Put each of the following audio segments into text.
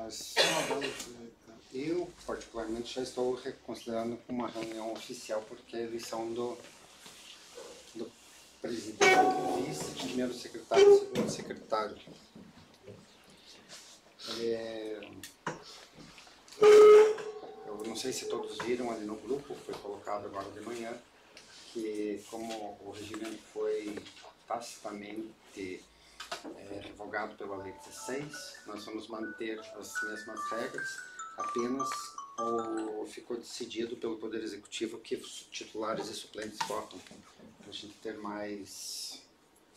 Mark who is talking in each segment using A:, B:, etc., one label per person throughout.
A: Nós, eu particularmente já estou considerando como uma reunião oficial, porque eles são do presidente, vice, primeiro secretário, segundo secretário. Eu não sei se todos viram ali no grupo, foi colocado agora de manhã, que como o regime foi tacitamente revogado pela Lei 16, nós vamos manter as mesmas regras, apenas ficou decidido pelo Poder Executivo que os titulares e suplentes votam, para a gente ter mais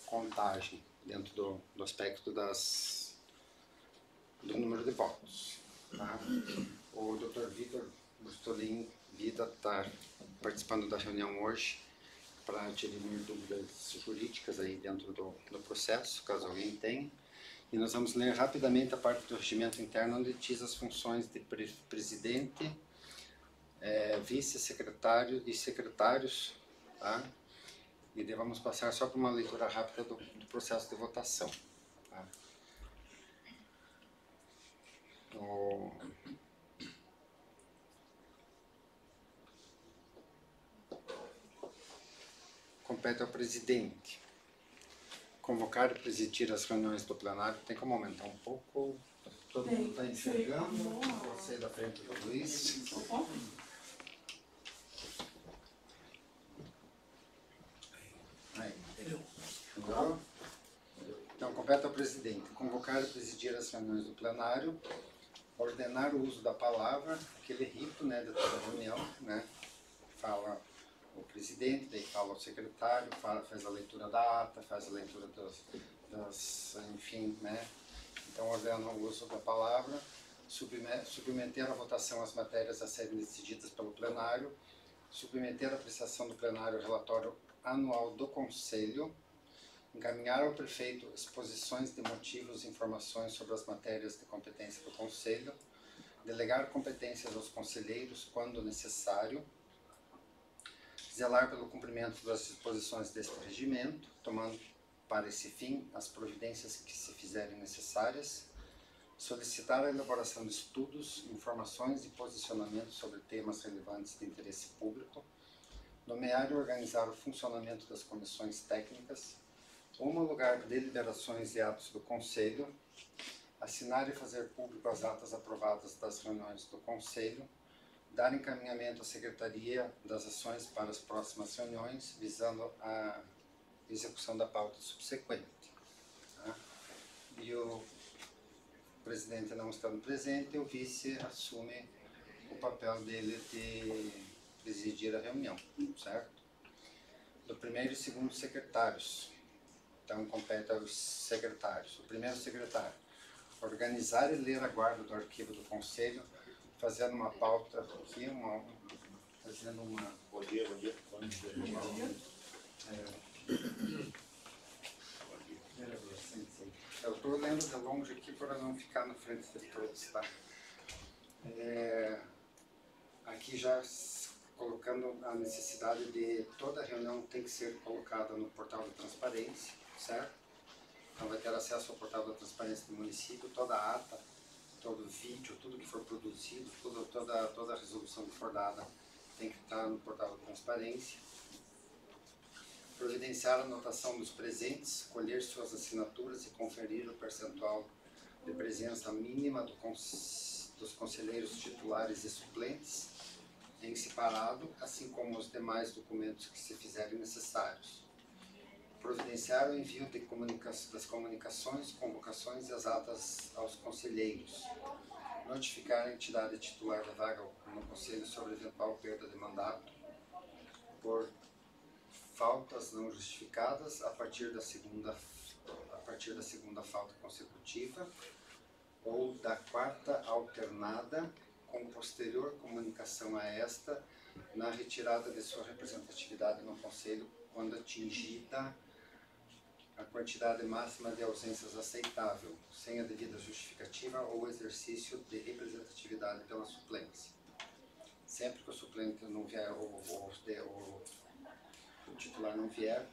A: contagem dentro do aspecto do número de votos. Tá? O Dr. Vitor Brustolin Vida está participando da reunião hoje para dirimir dúvidas jurídicas aí dentro do processo, caso alguém tenha. E nós vamos ler rapidamente a parte do regimento interno, onde diz as funções de presidente, vice-secretário e secretários, tá? E daí vamos passar só por uma leitura rápida do processo de votação. Tá? Compete ao presidente convocar e presidir as reuniões do plenário. Tem como aumentar um pouco? Todo mundo está enxergando? Você da frente do Luiz. Aí. Entendeu? Então, compete ao presidente convocar e presidir as reuniões do plenário, ordenar o uso da palavra, aquele rito, né, de toda reunião, né, fala o presidente, daí fala o secretário, faz a leitura da ata, faz a leitura enfim, né, então ordena o uso da palavra, submeter à votação as matérias a serem decididas pelo plenário, submeter à apreciação do plenário o relatório anual do Conselho, encaminhar ao prefeito exposições de motivos e informações sobre as matérias de competência do Conselho, delegar competências aos conselheiros quando necessário, zelar pelo cumprimento das disposições deste regimento, tomando para esse fim as providências que se fizerem necessárias, solicitar a elaboração de estudos, informações e posicionamentos sobre temas relevantes de interesse público, nomear e organizar o funcionamento das comissões técnicas, homologar deliberações e atos do Conselho, assinar e fazer público as atas aprovadas das reuniões do Conselho, dar encaminhamento à Secretaria das Ações para as próximas reuniões, visando a execução da pauta subsequente. Tá? E o presidente não estando presente, o vice assume o papel dele de presidir a reunião, certo? Do primeiro e segundo secretários. Então, compete aos secretários. O primeiro secretário, organizar e ler a guarda do arquivo do Conselho, fazendo uma pauta aqui, fazendo uma...
B: Bom dia, bom dia. Bom dia.
A: Eu estou lendo de longe aqui para não ficar na frente de todos, tá? Aqui já colocando a necessidade de toda reunião tem que ser colocada no portal da transparência, certo? Então vai ter acesso ao portal da transparência do município, toda a ata, todo vídeo, tudo que for produzido, toda a resolução que for dada tem que estar no portal da transparência. Providenciar a anotação dos presentes, colher suas assinaturas e conferir o percentual de presença mínima dos conselheiros titulares e suplentes em separado, assim como os demais documentos que se fizerem necessários. Providenciar o envio das comunicações, convocações e as atas aos conselheiros. Notificar a entidade titular da vaga no Conselho sobre eventual perda de mandato por faltas não justificadas a partir da segunda falta consecutiva ou da quarta alternada, com posterior comunicação a esta, na retirada de sua representatividade no Conselho, quando atingida a quantidade máxima de ausências aceitável, sem a devida justificativa ou exercício de representatividade pela suplência. Sempre que o suplente não vier, o titular não vier,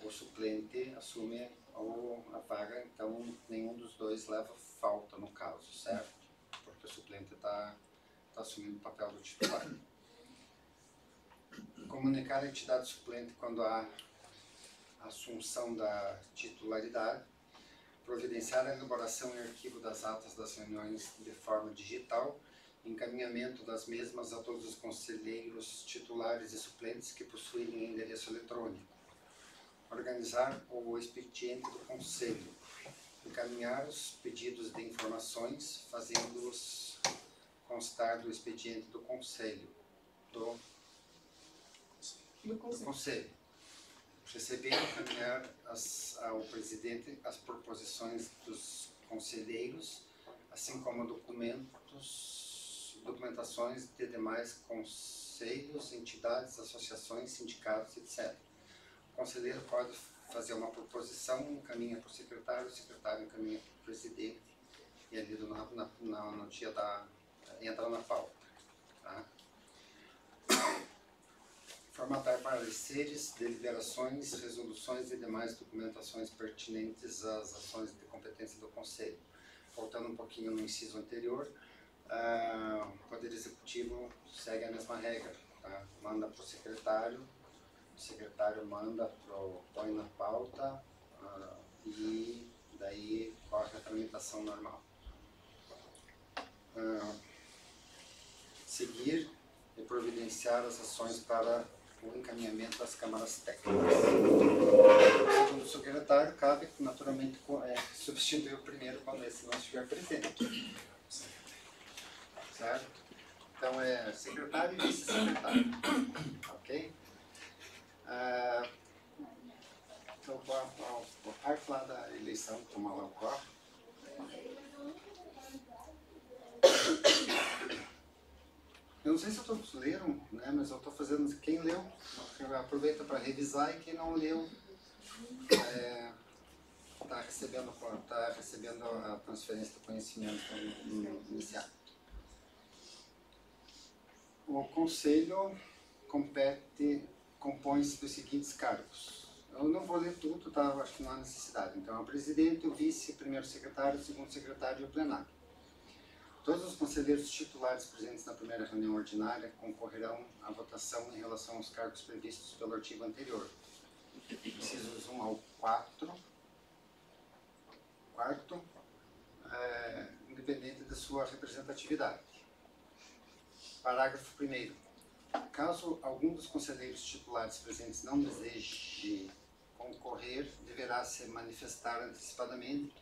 A: o suplente assume a vaga, então nenhum dos dois leva falta no caso, certo? porque o suplente está assumindo o papel do titular. Comunicar a entidade suplente quando há assunção da titularidade, providenciar a elaboração e arquivo das atas das reuniões de forma digital, encaminhamento das mesmas a todos os conselheiros titulares e suplentes que possuírem endereço eletrônico, organizar o expediente do conselho, encaminhar os pedidos de informações, fazendo-os constar do expediente do conselho, do conselho. Receber e encaminhar ao presidente as proposições dos conselheiros, assim como documentações de demais conselhos, entidades, associações, sindicatos, etc. O conselheiro pode fazer uma proposição, encaminha para o secretário encaminha para o presidente, e é lido no dia entra na pauta. Tá? Formatar pareceres, deliberações, resoluções e demais documentações pertinentes às ações de competência do Conselho. Voltando um pouquinho no inciso anterior, o Poder Executivo segue a mesma regra. Tá? Manda para o secretário manda, põe na pauta e daí corre a tramitação normal. Seguir e providenciar as ações para o encaminhamento das câmaras técnicas. Segundo o secretário, cabe naturalmente substituir o primeiro quando esse não estiver presente. Certo? Então é secretário e vice-secretário. Ok? Então, a parte lá da eleição, como ela ocorre. Eu não sei se todos leram, né, mas eu estou fazendo, quem leu, aproveita para revisar, e quem não leu está recebendo a transferência do conhecimento inicial. O Conselho compõe-se dos seguintes cargos. Eu não vou ler tudo, tá? Acho que não há necessidade. Então, é o presidente, o vice, o primeiro secretário, o segundo secretário e o plenário. Todos os conselheiros titulares presentes na primeira reunião ordinária concorrerão à votação em relação aos cargos previstos pelo artigo anterior. Incisos 1 ao 4. Quarto, independente da sua representatividade. Parágrafo 1º. Caso algum dos conselheiros titulares presentes não deseje concorrer, deverá se manifestar antecipadamente,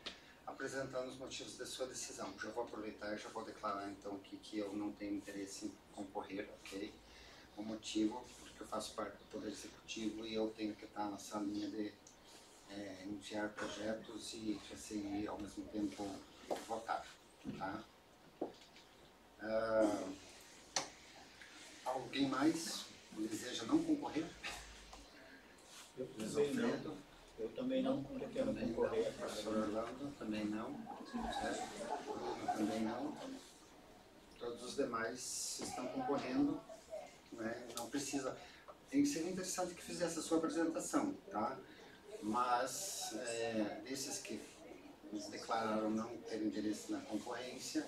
A: apresentando os motivos da sua decisão. Já vou aproveitar e já vou declarar então que eu não tenho interesse em concorrer, ok? O motivo, porque eu faço parte do Poder Executivo e eu tenho que estar nessa linha de enviar projetos e receber ao mesmo tempo votar. Tá? Alguém mais deseja não concorrer?
B: Eu também não pretendo concorrer.
A: O professor Orlando também não. Certo? Bruno também não. Todos os demais estão concorrendo. Né? Não precisa. Seria interessante que fizesse a sua apresentação, tá? Mas desses que declararam não ter interesse na concorrência,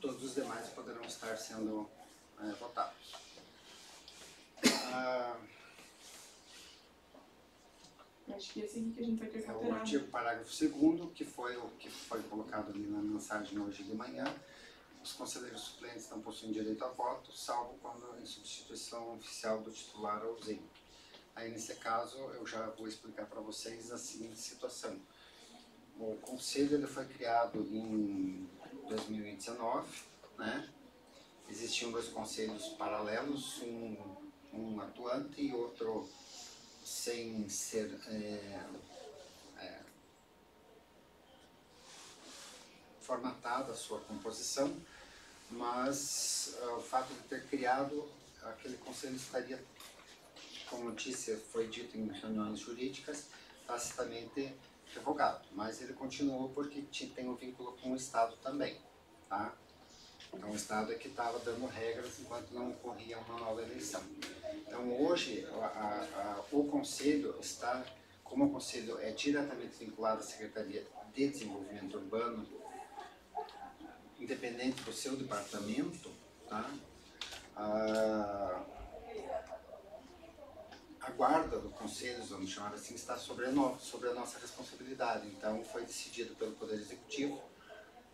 A: todos os demais poderão estar sendo votados.
C: Acho que esse aqui que a gente vai ter que
A: O
C: alterar.
A: artigo parágrafo 2º, que foi o que foi colocado ali na mensagem hoje de manhã. Os conselheiros suplentes não possuem direito a voto, salvo quando em substituição oficial do titular ausente. Aí, nesse caso, eu já vou explicar para vocês a seguinte situação. O conselho ele foi criado em 2019, né? Existiam 2 conselhos paralelos, um atuante e outro sem ser formatada a sua composição, mas o fato de ter criado aquele conselho estaria, como disse, foi dito em reuniões jurídicas, tacitamente revogado, mas ele continuou porque tem um vínculo com o Estado também, tá? Então o Estado é que estava dando regras enquanto não ocorria uma nova eleição. Então hoje o Conselho está, como o Conselho é diretamente vinculado à Secretaria de Desenvolvimento Urbano, independente do seu departamento, tá? A guarda do conselho, vamos chamar assim, está sobre a nossa responsabilidade. Então, foi decidido pelo Poder Executivo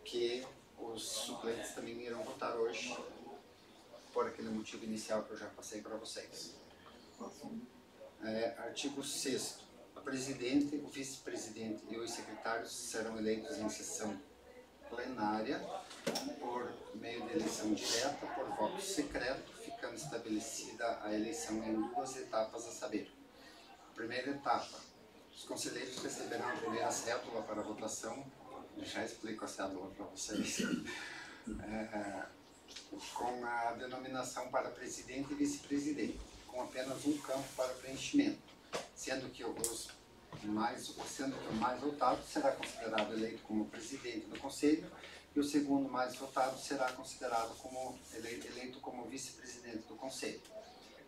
A: que os suplentes também irão votar hoje, por aquele motivo inicial que eu já passei para vocês. Artigo 6º. O presidente, o vice-presidente e os secretários serão eleitos em sessão plenária por meio de eleição direta por voto secreto, ficando estabelecida a eleição em 2 etapas, a saber. Primeira etapa, os conselheiros receberão a primeira cédula para votação, eu já explico a cédula para vocês, com a denominação para presidente e vice-presidente, com apenas um campo para preenchimento, sendo que o mais votado será considerado eleito como presidente do conselho e o segundo mais votado será considerado como eleito como vice-presidente do conselho.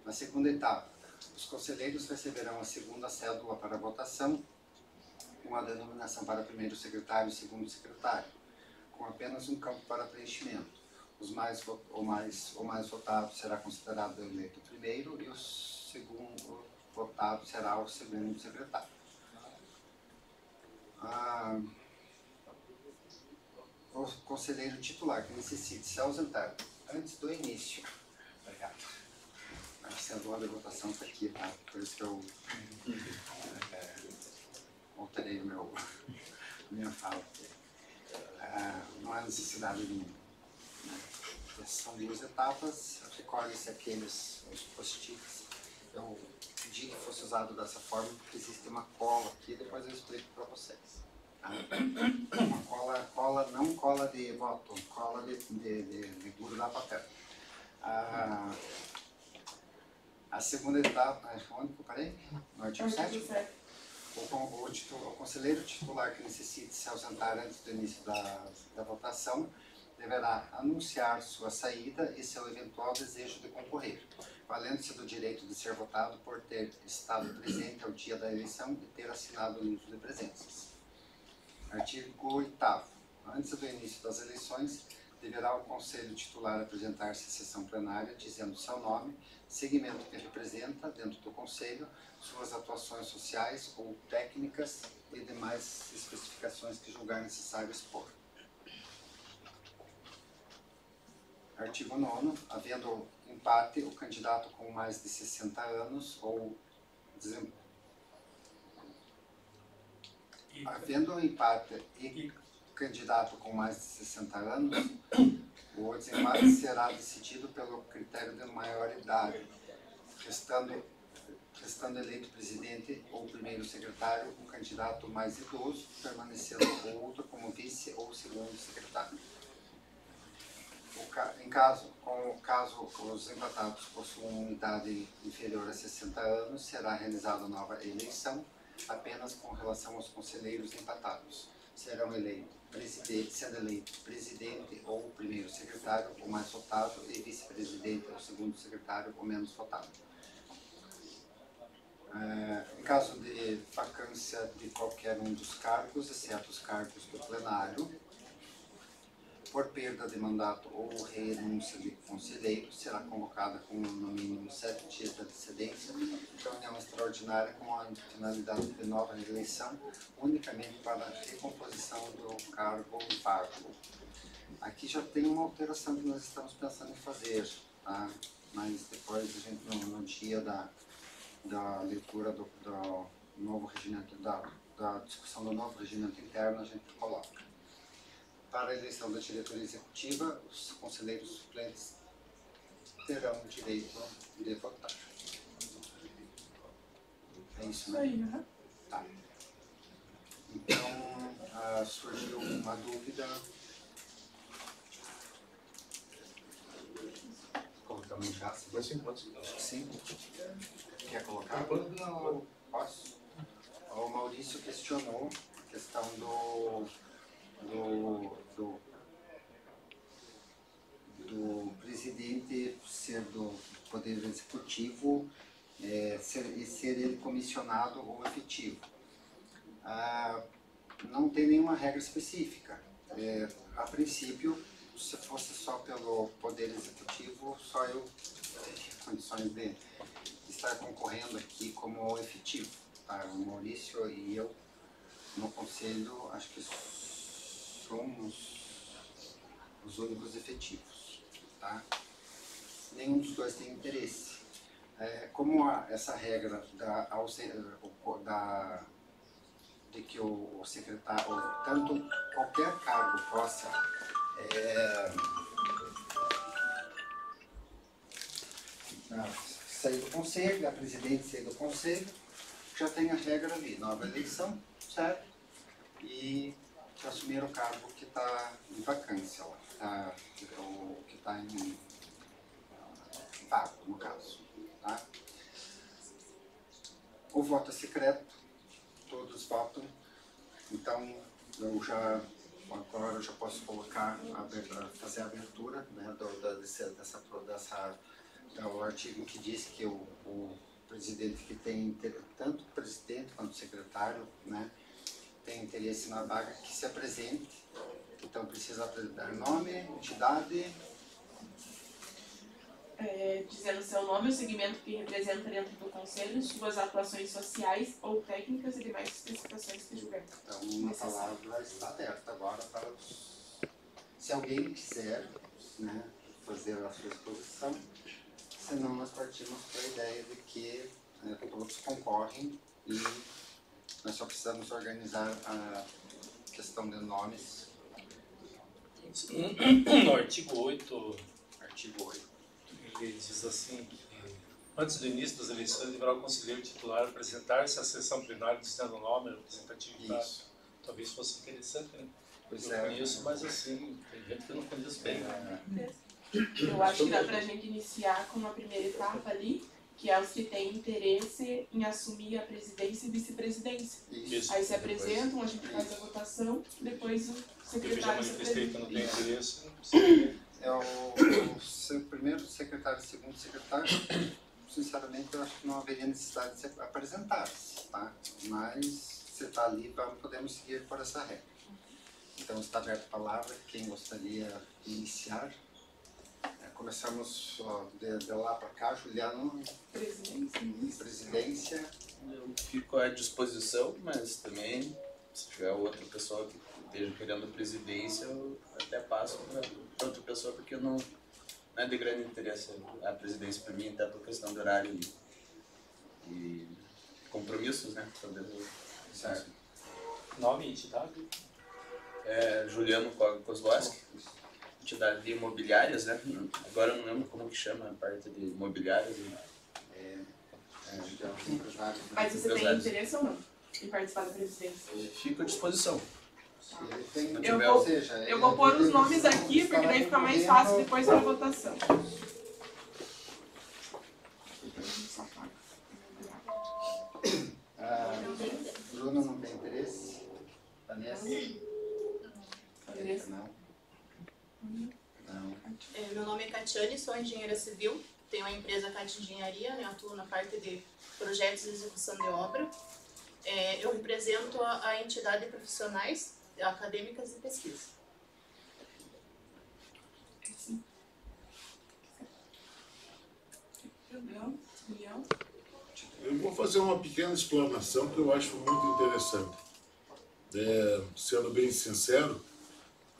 A: Na segunda etapa, os conselheiros receberão a segunda cédula para votação, com a denominação para primeiro secretário e segundo secretário, com apenas um campo para preenchimento. O mais votado será considerado eleito primeiro e o segundo votado será o segundo secretário. O conselheiro titular que necessite se ausentar antes do início. Obrigado. A cédula de votação está aqui, tá? Por isso que eu alterei minha fala. Não há necessidade de são 2 etapas, recorde-se aqueles os post-its. Eu pedi que fosse usado dessa forma porque existe uma cola aqui, depois eu explico para vocês. Uma cola, não cola de voto, cola de grudar papel. A segunda etapa, onde que eu parei? No artigo 7º. O conselheiro titular que necessite se ausentar antes do início da votação deverá anunciar sua saída e seu eventual desejo de concorrer, valendo-se do direito de ser votado por ter estado presente ao dia da eleição e ter assinado o livro de presenças. Artigo 8º. Antes do início das eleições, deverá o conselho titular apresentar-se à sessão plenária, dizendo seu nome, segmento que representa dentro do conselho, suas atuações sociais ou técnicas e demais especificações que julgar necessário expor. Artigo 9º. Havendo empate, o candidato com mais de 60 anos ou havendo empate e candidato com mais de 60 anos, o desempate será decidido pelo critério de maioridade, restando eleito presidente ou primeiro secretário o candidato mais idoso, permanecendo o outro como vice ou segundo secretário. Em caso os empatados possuam idade inferior a 60 anos, será realizada nova eleição, apenas com relação aos conselheiros empatados. Serão sendo eleito presidente ou primeiro secretário, o mais votado, e vice-presidente ou segundo secretário, o menos votado. Em caso de vacância de qualquer um dos cargos, exceto os cargos do plenário, por perda de mandato ou renúncia de conselheiro, será convocada com no mínimo 7 dias de antecedência reunião extraordinária com a finalidade de nova eleição, unicamente para a recomposição do cargo ou vago. Aqui já tem uma alteração que nós estamos pensando em fazer, tá? Mas depois a gente, no dia da leitura do novo regimento, da discussão do novo regimento interno, a gente coloca. Para a eleição da diretoria executiva, os conselheiros suplentes terão o direito de votar. É isso, né? Tá. Então, surgiu uma dúvida. Colocamos já? Sim. Quer colocar? Não, posso. O Maurício questionou a questão do presidente ser do Poder Executivo e ser ele comissionado ou efetivo. Não tem nenhuma regra específica. A princípio, se fosse só pelo Poder Executivo, só eu teria condições de estar concorrendo aqui como efetivo. Tá? O Maurício e eu, no Conselho, acho que somos os únicos efetivos. Tá? Nenhum dos dois tem interesse. Como essa regra de que o secretário, tanto qualquer cargo possa sair do conselho, a presidente sair do conselho, já tem a regra ali, nova eleição, certo? E assumir o cargo que está em vacância, que está em vago, no caso. Tá? O voto é secreto, todos votam, então agora eu já posso colocar, fazer a abertura, né, do artigo que diz que o presidente que tem, tanto o presidente quanto o secretário, né, tem interesse na vaga, que se apresente. Então precisa dar nome, entidade.
C: Dizendo seu nome, o segmento que representa dentro do Conselho, suas atuações sociais ou técnicas e demais especificações que julgar.
A: Então a palavra está aberta agora para se alguém quiser, né, fazer a sua exposição, senão nós partimos para a ideia de que todos concorrem e nós só precisamos organizar a questão de nomes.
D: No artigo 8, ele diz assim que antes do início das eleições deverá o conselheiro titular apresentar-se à sessão plenária dizendo o nome, representatividade.
A: Isso.
D: Talvez fosse interessante, né?
A: Pois
D: eu conheço, mas assim, tem gente que eu não conheço bem.
C: Eu acho que dá pra gente iniciar com uma primeira etapa ali, que é os que têm interesse em assumir a presidência e vice-presidência.
A: Isso.
C: Aí se apresentam, a gente faz a votação, depois o
D: Eu já
C: secretário se
D: manifestei que eu
C: apresenta.
D: não tenho interesse, não precisa.
A: O primeiro secretário e segundo secretário, sinceramente, eu acho que não haveria necessidade de se apresentar-se, tá? Mas se está ali, podemos seguir por essa regra. Então está aberta a palavra, quem gostaria de iniciar. Começamos de lá para cá, Juliano, presidência.
E: Eu fico à disposição, mas também, se tiver outra pessoa que esteja querendo a presidência, eu até passo para outra pessoa, porque não é de grande interesse a presidência para mim, até por questão de horário e compromissos, né?
A: Certo.
D: Nome e entidade?
E: Juliano Kozlowski, entidade de imobiliárias, né? Agora eu não lembro como que chama a parte de imobiliárias.
C: Mas você tem interesse ou não em participar da presidência?
E: Fico à disposição.
C: Eu vou pôr os nomes aqui, porque daí fica mais fácil depois para a votação.
A: Bruno não tem interesse? Vanessa? Não. Não.
F: Meu nome é Catiane, sou engenheira civil, tenho a empresa Cat Engenharia, né, atuo na parte de projetos e execução de obra. Eu represento a entidade de profissionais, acadêmicas e pesquisa.
G: Eu vou fazer uma pequena explanação que eu acho muito interessante. Sendo bem sincero,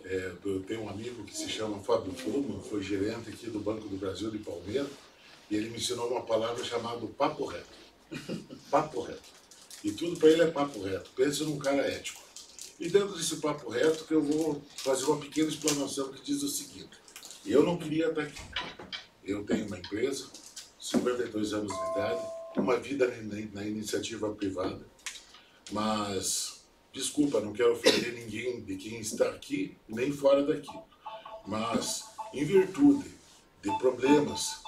G: eu tenho um amigo que se chama Fábio Fulman, foi gerente aqui do Banco do Brasil de Palmeira, e ele me ensinou uma palavra chamada papo reto. Papo reto. E tudo para ele é papo reto. Pense num cara ético. E dentro desse papo reto que eu vou fazer uma pequena explanação que diz o seguinte: eu não queria estar aqui. Eu tenho uma empresa, 52 anos de idade, uma vida na iniciativa privada, mas, desculpa, não quero ofender ninguém de quem está aqui, nem fora daqui, mas, em virtude de problemas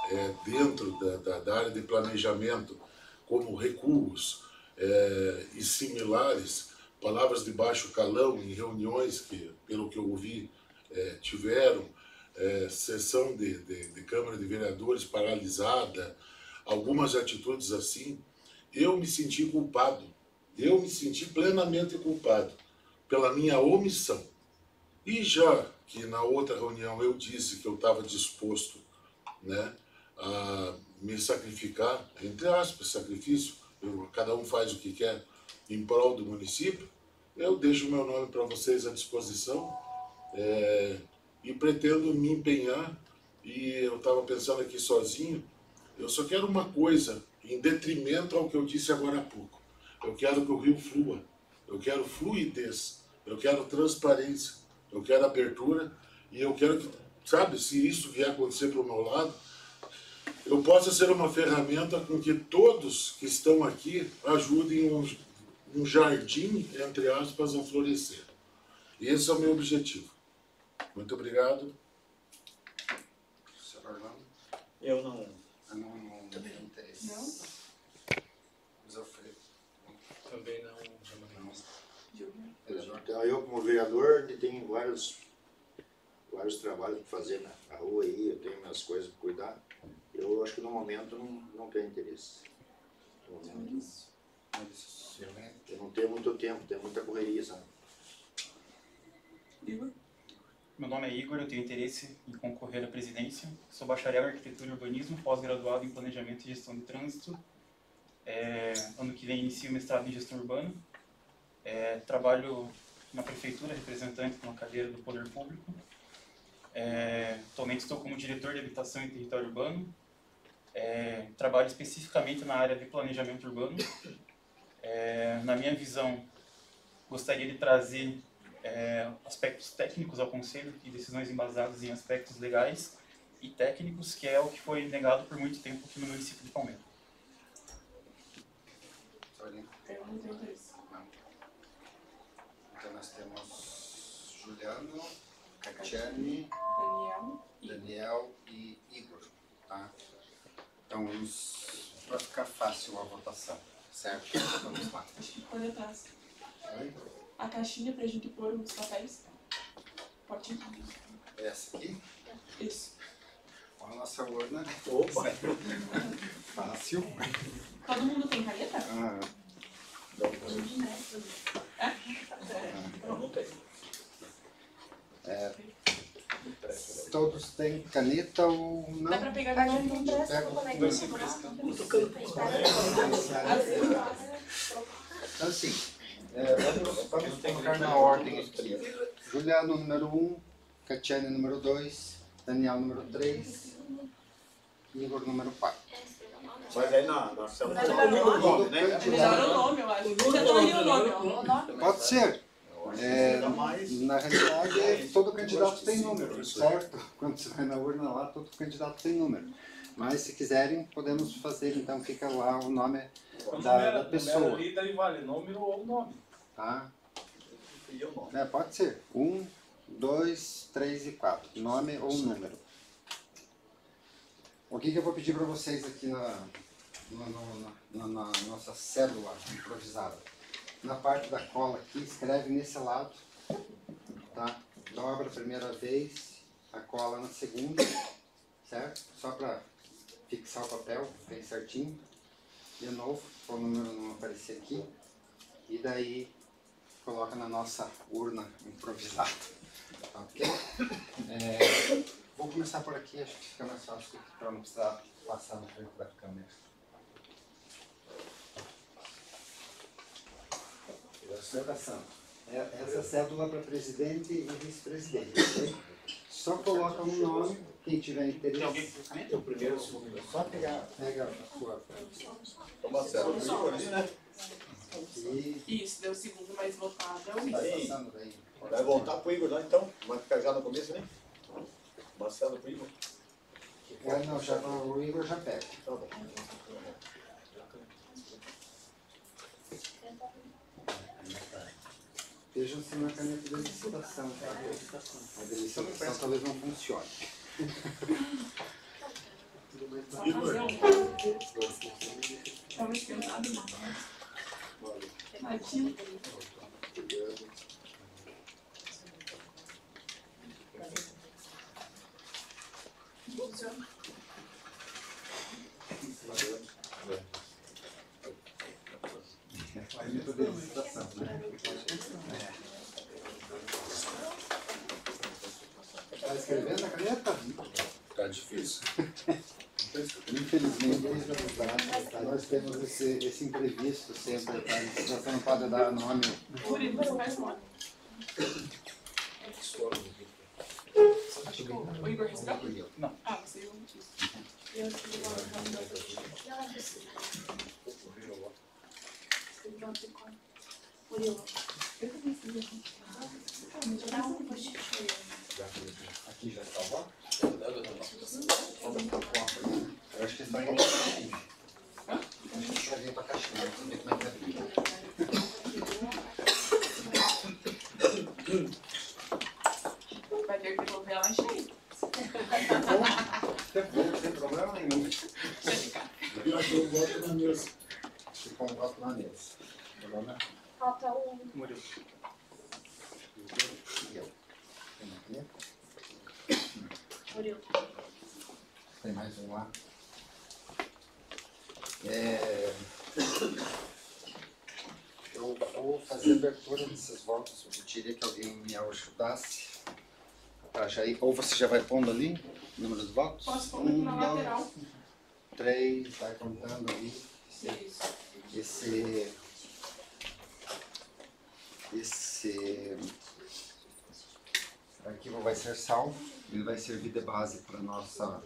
G: dentro da área de planejamento, como recuos e similares, palavras de baixo calão em reuniões que, pelo que eu ouvi, tiveram, sessão de Câmara de Vereadores paralisada, algumas atitudes assim, eu me senti culpado. Eu me senti plenamente culpado pela minha omissão. E já que na outra reunião eu disse que eu estava disposto, né, a me sacrificar, entre aspas, sacrifício, cada um faz o que quer em prol do município, eu deixo o meu nome para vocês à disposição e pretendo me empenhar. E eu estava pensando aqui sozinho, eu só quero uma coisa, em detrimento ao que eu disse agora há pouco. Eu quero que o rio flua, eu quero fluidez, eu quero transparência, eu quero abertura, e eu quero que, sabe, se isso vier acontecer para o meu lado, eu possa ser uma ferramenta com que todos que estão aqui ajudem um jardim, entre aspas, a florescer. E esse é o meu objetivo. Muito obrigado.
A: Senhor Orlando?
B: Eu não.
A: Não tenho interesse.
C: Não?
A: Luiz Alfredo?
D: Também não.
H: Então, eu como vereador tenho vários trabalhos para fazer na rua aí, eu tenho minhas coisas para cuidar. Eu acho que no momento não tenho interesse. No momento, eu não tenho muito tempo, tenho muita correria, sabe?
C: Igor?
I: Meu nome é Igor, eu tenho interesse em concorrer à presidência. Sou bacharel em arquitetura e urbanismo, pós-graduado em planejamento e gestão de trânsito. Ano que vem inicio o mestrado em gestão urbana. Trabalho na prefeitura, representante de uma cadeira do poder público. Atualmente estou como diretor de habitação e território urbano. Trabalho especificamente na área de planejamento urbano. Na minha visão, gostaria de trazer aspectos técnicos ao Conselho e decisões embasadas em aspectos legais e técnicos, que é o que foi negado por muito tempo aqui no município de Palmeira.
C: Eu não tenho interesse.
A: Não. Então nós temos Juliano, Catiane, Daniel e Igor, tá? Então vai ficar fácil a votação, certo? Vamos lá.
C: Quando eu passo.
A: Oi?
C: A caixinha pra gente pôr os papéis. Pode ir.
A: Essa aqui,
C: Isso.
A: com a nossa urna.
B: Opa!
A: Fácil.
C: Todo mundo tem caneta?
B: Não tem.
A: Todos têm caneta ou não?
C: Dá pra pegar
J: A gente não presta
A: Pega.
J: como é que
D: Vai ser
A: Então assim, vamos colocar na ordem aqui. Juliano número 1, Catiane número 2, Daniel número 3, Igor número 4.
H: Mas aí na célula
C: Melhor
H: o nome, né?
C: Melhor o nome, eu acho. Já tô ali o nome.
A: Pode ser. Na realidade, todo candidato tem número, certo? Quando você vai na urna lá, todo candidato tem número. Mas se quiserem, podemos fazer, então fica lá o nome da pessoa.
D: Ali, daí vale número ou nome.
A: Tá? Pode ser. 1, 2, 3 e 4. Nome ou número. O que eu vou pedir para vocês aqui na nossa célula improvisada? Na parte da cola aqui, escreve nesse lado, tá? Dobra a primeira vez, a cola na segunda, certo? Só para fixar o papel, bem certinho. De novo, para o número não aparecer aqui. E daí, coloca na nossa urna improvisada, tá ok? Vou começar por aqui, acho que fica mais fácil para não precisar passar na frente da câmera. Votação. Essa é cédula para presidente e vice-presidente. Okay? Só coloca um nome, quem tiver interesse.
H: O primeiro, o segundo.
A: Só pega a sua.
H: Uma célula ali, né?
A: E
C: Isso, deu o segundo mais votado. É o
H: Aí.
C: Igor.
A: passando daí.
H: Vai voltar pro Igor lá então? Vai ficar já no começo, né? Uma célula pro Igor.
A: Não, já, o Igor já pega.
H: Tá bom.
A: Veja se na caneta de licitação, tá? A de licitação talvez não funcione.
C: Tava esquentado, não. Aqui.
A: Faz muito de licitação, né? Tá escrevendo a caneta?
G: Tá difícil.
A: Infelizmente, nós temos esse imprevisto sempre, tá? Você não pode dar nome.
C: Por isso você faz nome. Acho que o Igor recebeu?
I: Não.
C: Ah, você viu isso. Eu escrevi lá no nome da pessoa.
F: Murilo.
C: Eu também escrevi.
A: Aqui já está bom? Eu acho que está bom. Acho que está vindo para a caixinha, não sei como é que é.
C: Vai ter que devolver ela cheia.
A: Não tem problema nenhum.
G: Eu acho que eu boto na mesa.
A: Ficou um voto na mesa. Problema
F: Falta um.
I: Murilo.
A: e eu. Tem uma caneta?
F: Murilo.
A: Tem mais um lá. Eu vou fazer a abertura desses votos. Eu queria que alguém me ajudasse. Pra já ir. Ou você já vai pondo ali o número de votos?
C: Posso pôr aqui na lateral.
A: 3, vai contando ali.
C: Isso.
A: Esse arquivo vai ser salvo. Ele vai servir de base para nossa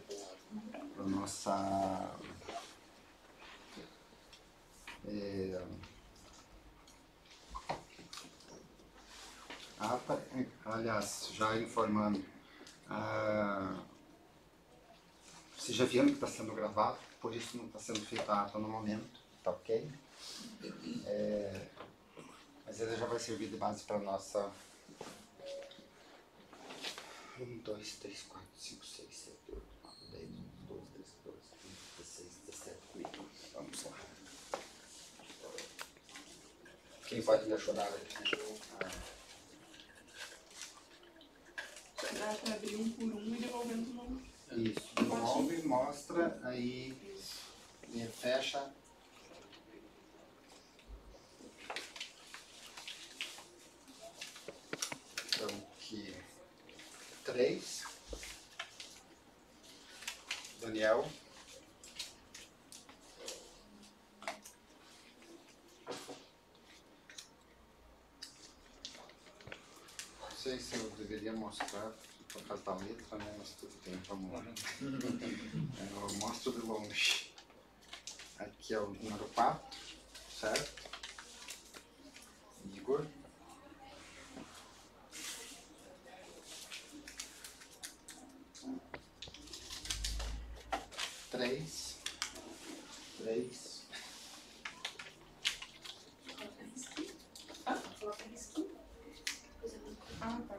A: ata. Aliás, já informando, vocês já viram que está sendo gravado, por isso não está sendo feita a ata no momento, tá ok? Mas ele já vai servir de base para nossa 1, 2, 3, 4, 5, 6, 7, 8, 9, 10, 12, 13, 14, 15, 16, 17, 18. Vamos lá. Quem pode me ajudar aqui?
C: Dá pra abrir um por um e devolvendo o nome.
A: Isso. Devolve, mostra, aí fecha. Então, aqui 3. Daniel. Não sei se eu deveria mostrar por causa da letra, né? Mas tudo bem, vamos lá. Eu mostro de longe. Aqui é o número 4, certo? Igor. Três.
C: Ah, tá.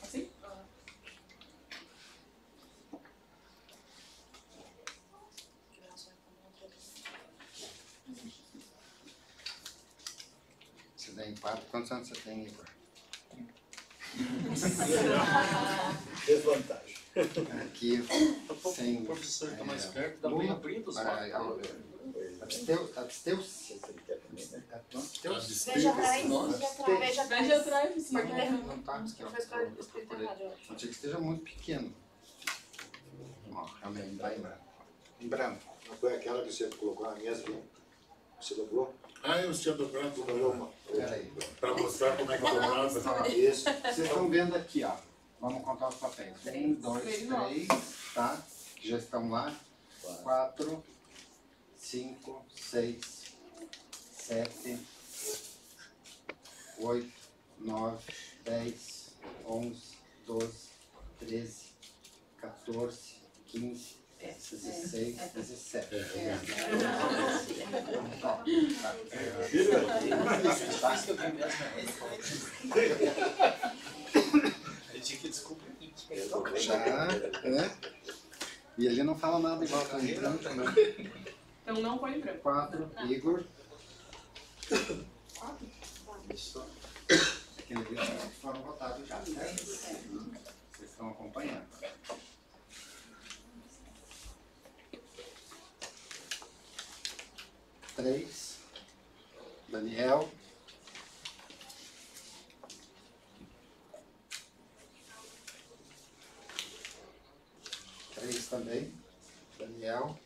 C: Assim?
A: Você tem 4. Quantos anos você tem, Igor?
B: Desvantagem.
A: Aqui, sem...
D: O professor está mais perto, dá bem abrindo os votos.
A: Absteu-se.
F: Veja atrás.
C: Veja atrás, sim.
A: Não tá, aqui, ó.
F: Foi escrito errado, eu acho.
A: Não tinha que esteja muito pequeno. Ó, realmente, tá em branco. Em branco.
H: Não foi aquela que você colocou na mesa ali? Você dobrou?
G: Ah, eu tinha dobrado
H: Dobrou uma.
A: Peraí.
G: para mostrar como é que dobrava.
H: Isso.
A: Vocês estão vendo aqui, ó. Vamos contar os papéis. 1, 2, 3, tá? Que já estão lá. 4, 5, 6, 7, 8, 9, 10, 11, 12, 13, 14, 15, 16, 17. Já, né? E ele não fala nada igual para ele, né?
C: Então não põe em branco.
A: 4, Igor.
C: 4?
A: Isso. Aqueles que foram votados já, certo? Vocês estão acompanhando. Três. Daniel. 2 também. Daniel.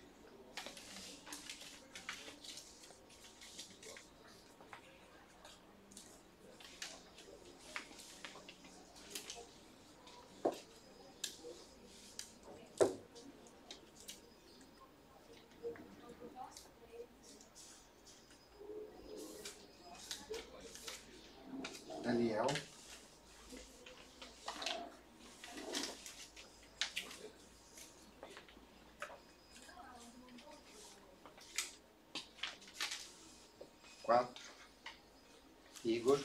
A: Daniel. Quatro. Igor.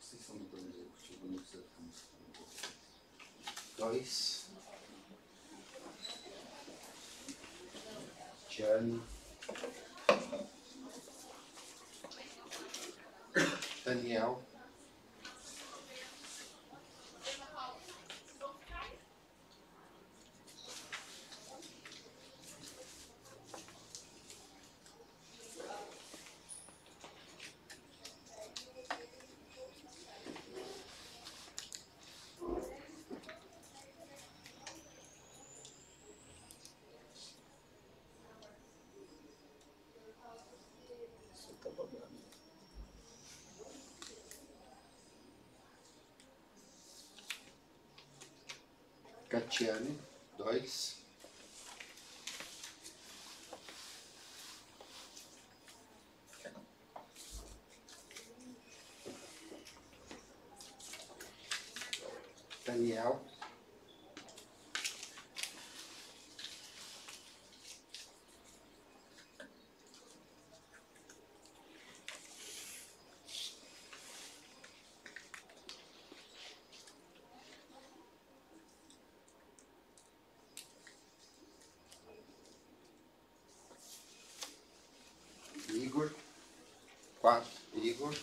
A: Vocês são do Poder Executivo, não precisa ficar. 2. Tiane. Daniel.
B: Você tá babando.
A: Catiane. 2. Daniel. Igor. 4. Igor.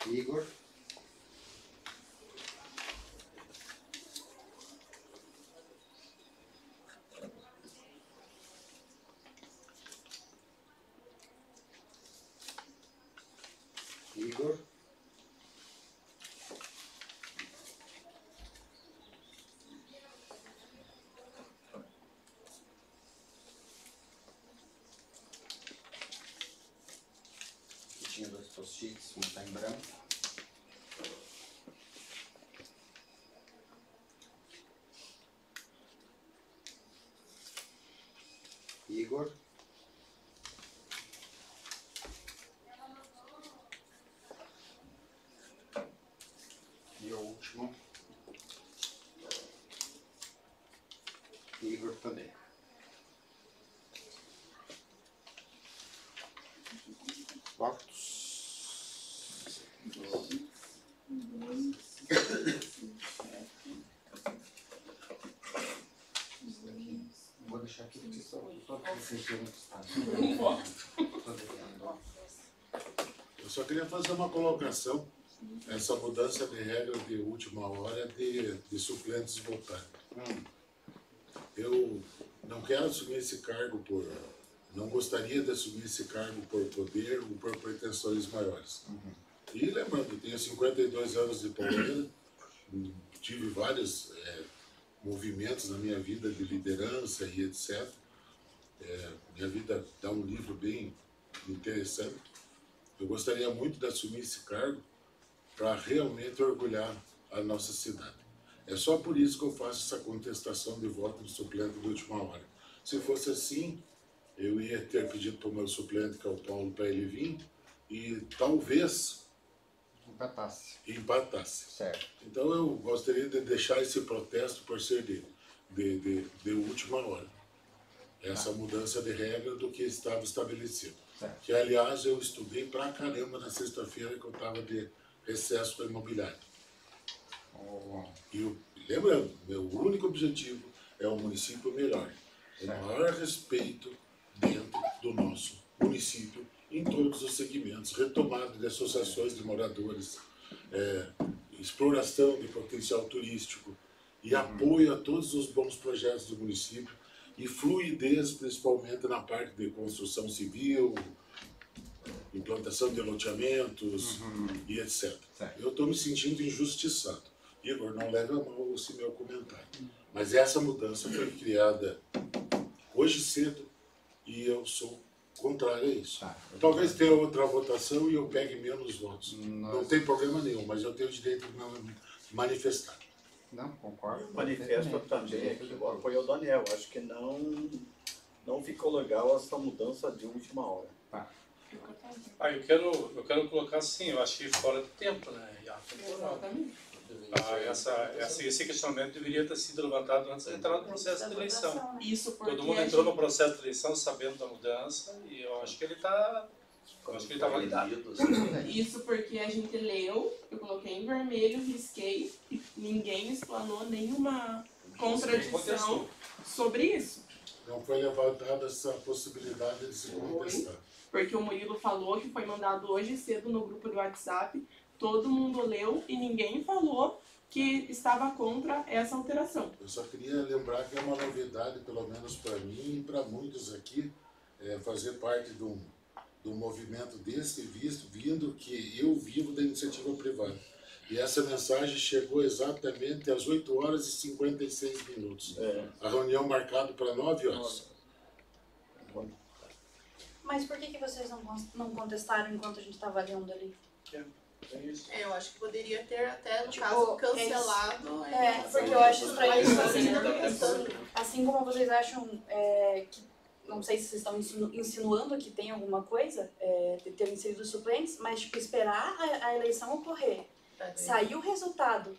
A: Igor. Igor. Tinha 2 post-its, um está em branco. Igor. E o último. Igor também. Votos. Vou deixar aqui porque só vocês terem gostado.
G: Eu só queria fazer uma colocação. Essa mudança de regra de última hora de suplentes votarem. Eu não quero assumir esse cargo por... Não gostaria de assumir esse cargo por poder ou por pretensões maiores. E lembrando, eu tenho 52 anos de Palmeiras, tive vários movimentos na minha vida de liderança e etc. Minha vida dá um livro bem interessante. Eu gostaria muito de assumir esse cargo para realmente orgulhar a nossa cidade. É só por isso que eu faço essa contestação de voto de suplente de última hora. Se fosse assim, eu ia ter pedido para o meu suplente, que é o Paulo, para ele vir e talvez empatasse.
A: Certo.
G: Então eu gostaria de deixar esse protesto por ser de última hora. Essa mudança de regra do que estava estabelecido.
A: Certo.
G: Que, aliás, eu estudei pra caramba na sexta-feira que eu estava de recesso para imobiliário. E lembrando, meu único objetivo é um município melhor. O maior respeito dentro do nosso município, em em todos os segmentos, retomada de associações de moradores, exploração de potencial turístico e apoio a todos os bons projetos do município e fluidez, principalmente na parte de construção civil, implantação de loteamentos e etc. Eu estou me sentindo injustiçado. Igor, não leve a mal esse meu comentário. Mas essa mudança foi criada hoje cedo e eu sou contrário a isso. Talvez tenha outra votação e eu pegue menos votos. Não tem problema nenhum, mas eu tenho o direito de me manifestar.
A: Não, concordo.
B: Manifesto também aqui o apoio ao Daniel. Acho que não ficou legal essa mudança de última hora.
D: Eu quero colocar assim, eu achei fora de tempo, né? E atemporal. Esse questionamento deveria ter sido levantado antes de entrar no processo de eleição.
C: Isso porque
D: Todo mundo entrou no processo de eleição sabendo da mudança e eu acho que ele está validado.
C: Isso porque a gente leu, eu coloquei em vermelho, risquei e ninguém explanou nenhuma contradição sobre isso.
G: Não foi levantada essa possibilidade de se contestar.
C: Porque o Murilo falou que foi mandado hoje cedo no grupo do WhatsApp, todo mundo leu e ninguém falou que estava contra essa alteração.
G: Eu só queria lembrar que é uma novidade, pelo menos para mim e para muitos aqui, fazer parte de um movimento desse, vindo que eu vivo da iniciativa privada. E essa mensagem chegou exatamente às 8 horas e 56 minutos. A reunião marcada para 9 horas.
J: Mas por que vocês não contestaram enquanto a gente estava lendo ali?
F: Eu acho que poderia ter até, no caso, cancelado.
J: Porque eu acho estranho isso assim como vocês acham que, não sei se vocês estão insinuando que tem alguma coisa de ter inserido suplentes, mas tipo, esperar a eleição ocorrer, sair o resultado,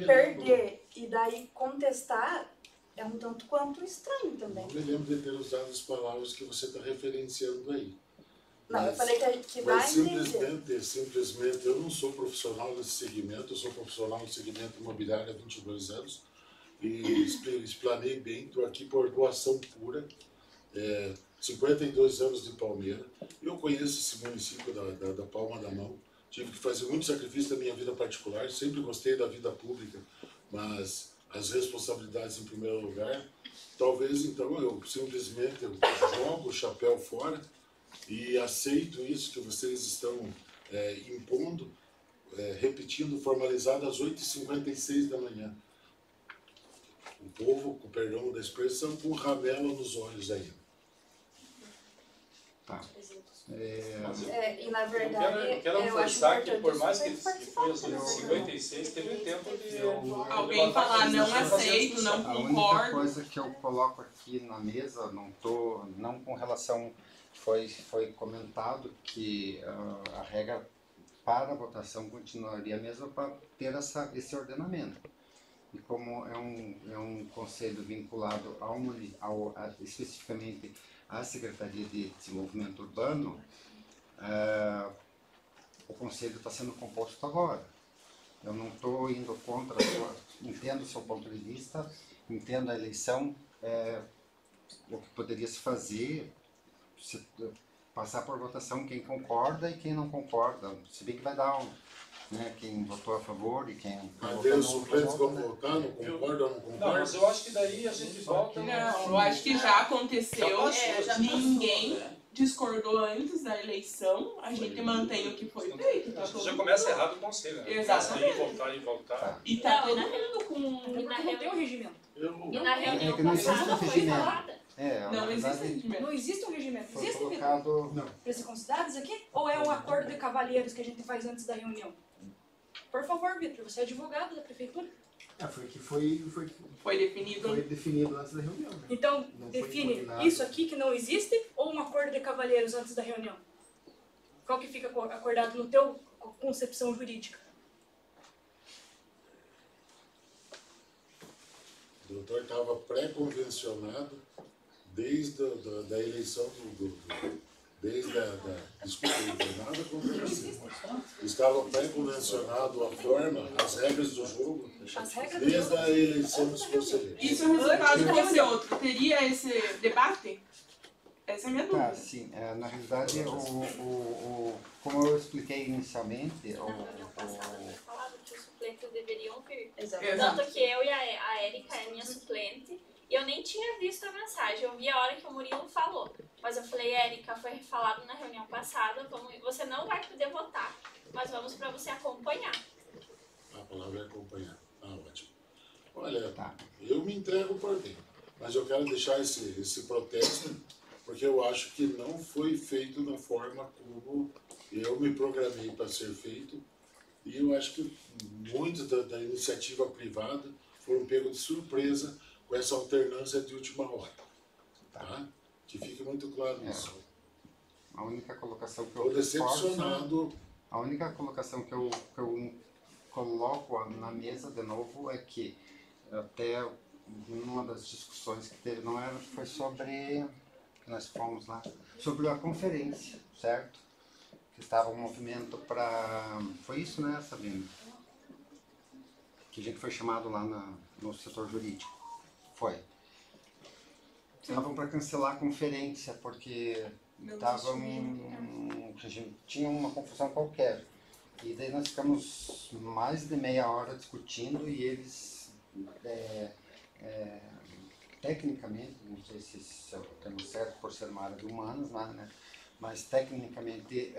J: perder e daí contestar é um tanto quanto estranho também.
G: Não me lembro de ter usado as palavras que você está referenciando aí.
J: Não, eu falei que vai entender.
G: Simplesmente, eu não sou profissional desse segmento, eu sou profissional do segmento imobiliário há 22 anos e explanei bem, estou aqui por doação pura, 52 anos de Palmeira, eu conheço esse município da palma da mão, tive que fazer muito sacrifício da minha vida particular, sempre gostei da vida pública, mas as responsabilidades em primeiro lugar, talvez então eu simplesmente jogo o chapéu fora e aceito isso que vocês estão impondo, repetindo, formalizado às 8h56 da manhã. O povo, com perdão da expressão, com ramela nos olhos ainda.
J: E na verdade,
D: eu quero reforçar que por mais que foi às 8h56, teve tempo de
C: alguém falar não aceito, não concordo.
A: A única coisa que eu coloco aqui na mesa, não com relação, foi comentado que a regra para a votação continuaria a mesma para ter esse ordenamento. E como é um conselho vinculado especificamente à Secretaria de Desenvolvimento Urbano, o conselho está sendo composto agora. Eu não estou indo contra, entendo o seu ponto de vista, entendo a eleição, o que poderia se fazer, passar por votação quem concorda e quem não concorda. Se bem que vai dar quem votou a favor e quem
G: não votou. Os suplentes vão votar, não concordam ou não concordam?
D: Não, mas eu acho que daí a gente volta...
C: Não, eu acho que já aconteceu, ninguém discordou antes da eleição, a gente mantém o que foi feito. Tá
D: já começa errado o conselho, né?
C: Exatamente.
D: Voltar.
C: E tá todo mundo com...
J: E na reunião tem um regimento.
A: E na reunião passada foi falada.
C: Não existe regimento.
J: Não existe um regimento. Existe
A: colocado...
J: para ser considerados aqui? Ou é um acordo de cavalheiros que a gente faz antes da reunião? Por favor, Vitor, você é advogado da prefeitura?
C: Foi definido.
K: Foi definido antes da reunião. Né?
J: Então, define isso aqui que não existe ou um acordo de cavalheiros antes da reunião? Qual que fica acordado no teu concepção jurídica?
G: O doutor estava pré-convencionado desde a eleição desculpa, não tem nada contra você. Estava pré-convencionado a forma, as regras do jogo, desde a eleição dos conselheiros.
C: E se o resultado fosse outro, teria esse debate? Essa é a minha dúvida.
A: Tá, sim. Na realidade, como eu expliquei inicialmente,
K: Falado que os suplentes deveriam vir.
J: Exato.
K: Tanto que eu e a Érica é minha suplente, e eu nem tinha visto a mensagem, eu vi a hora que o Murilo falou. Mas eu falei, Érica, foi falado na reunião passada, você não vai poder votar, mas vamos para você acompanhar.
G: A palavra é acompanhar. Ah, ótimo. Olha, eu me entrego por dentro, mas eu quero deixar esse protesto, porque eu acho que não foi feito da forma como eu me programei para ser feito, e eu acho que muitos da iniciativa privada foram pegos de surpresa com essa alternância de última hora. Tá? Que fique muito claro isso.
A: A única colocação que eu
G: Estou decepcionado.
A: A única colocação que eu coloco na mesa de novo é que até uma das discussões que teve foi sobre, nós fomos lá, sobre a conferência, certo? Que estava um movimento para, foi isso, né, Sabrina? Que a gente foi chamado lá no setor jurídico. Foi. Estavam para cancelar a conferência porque tinha uma confusão qualquer. E daí nós ficamos mais de meia hora discutindo e eles, tecnicamente, não sei se é o termo certo por ser uma área de humanas, né? Mas tecnicamente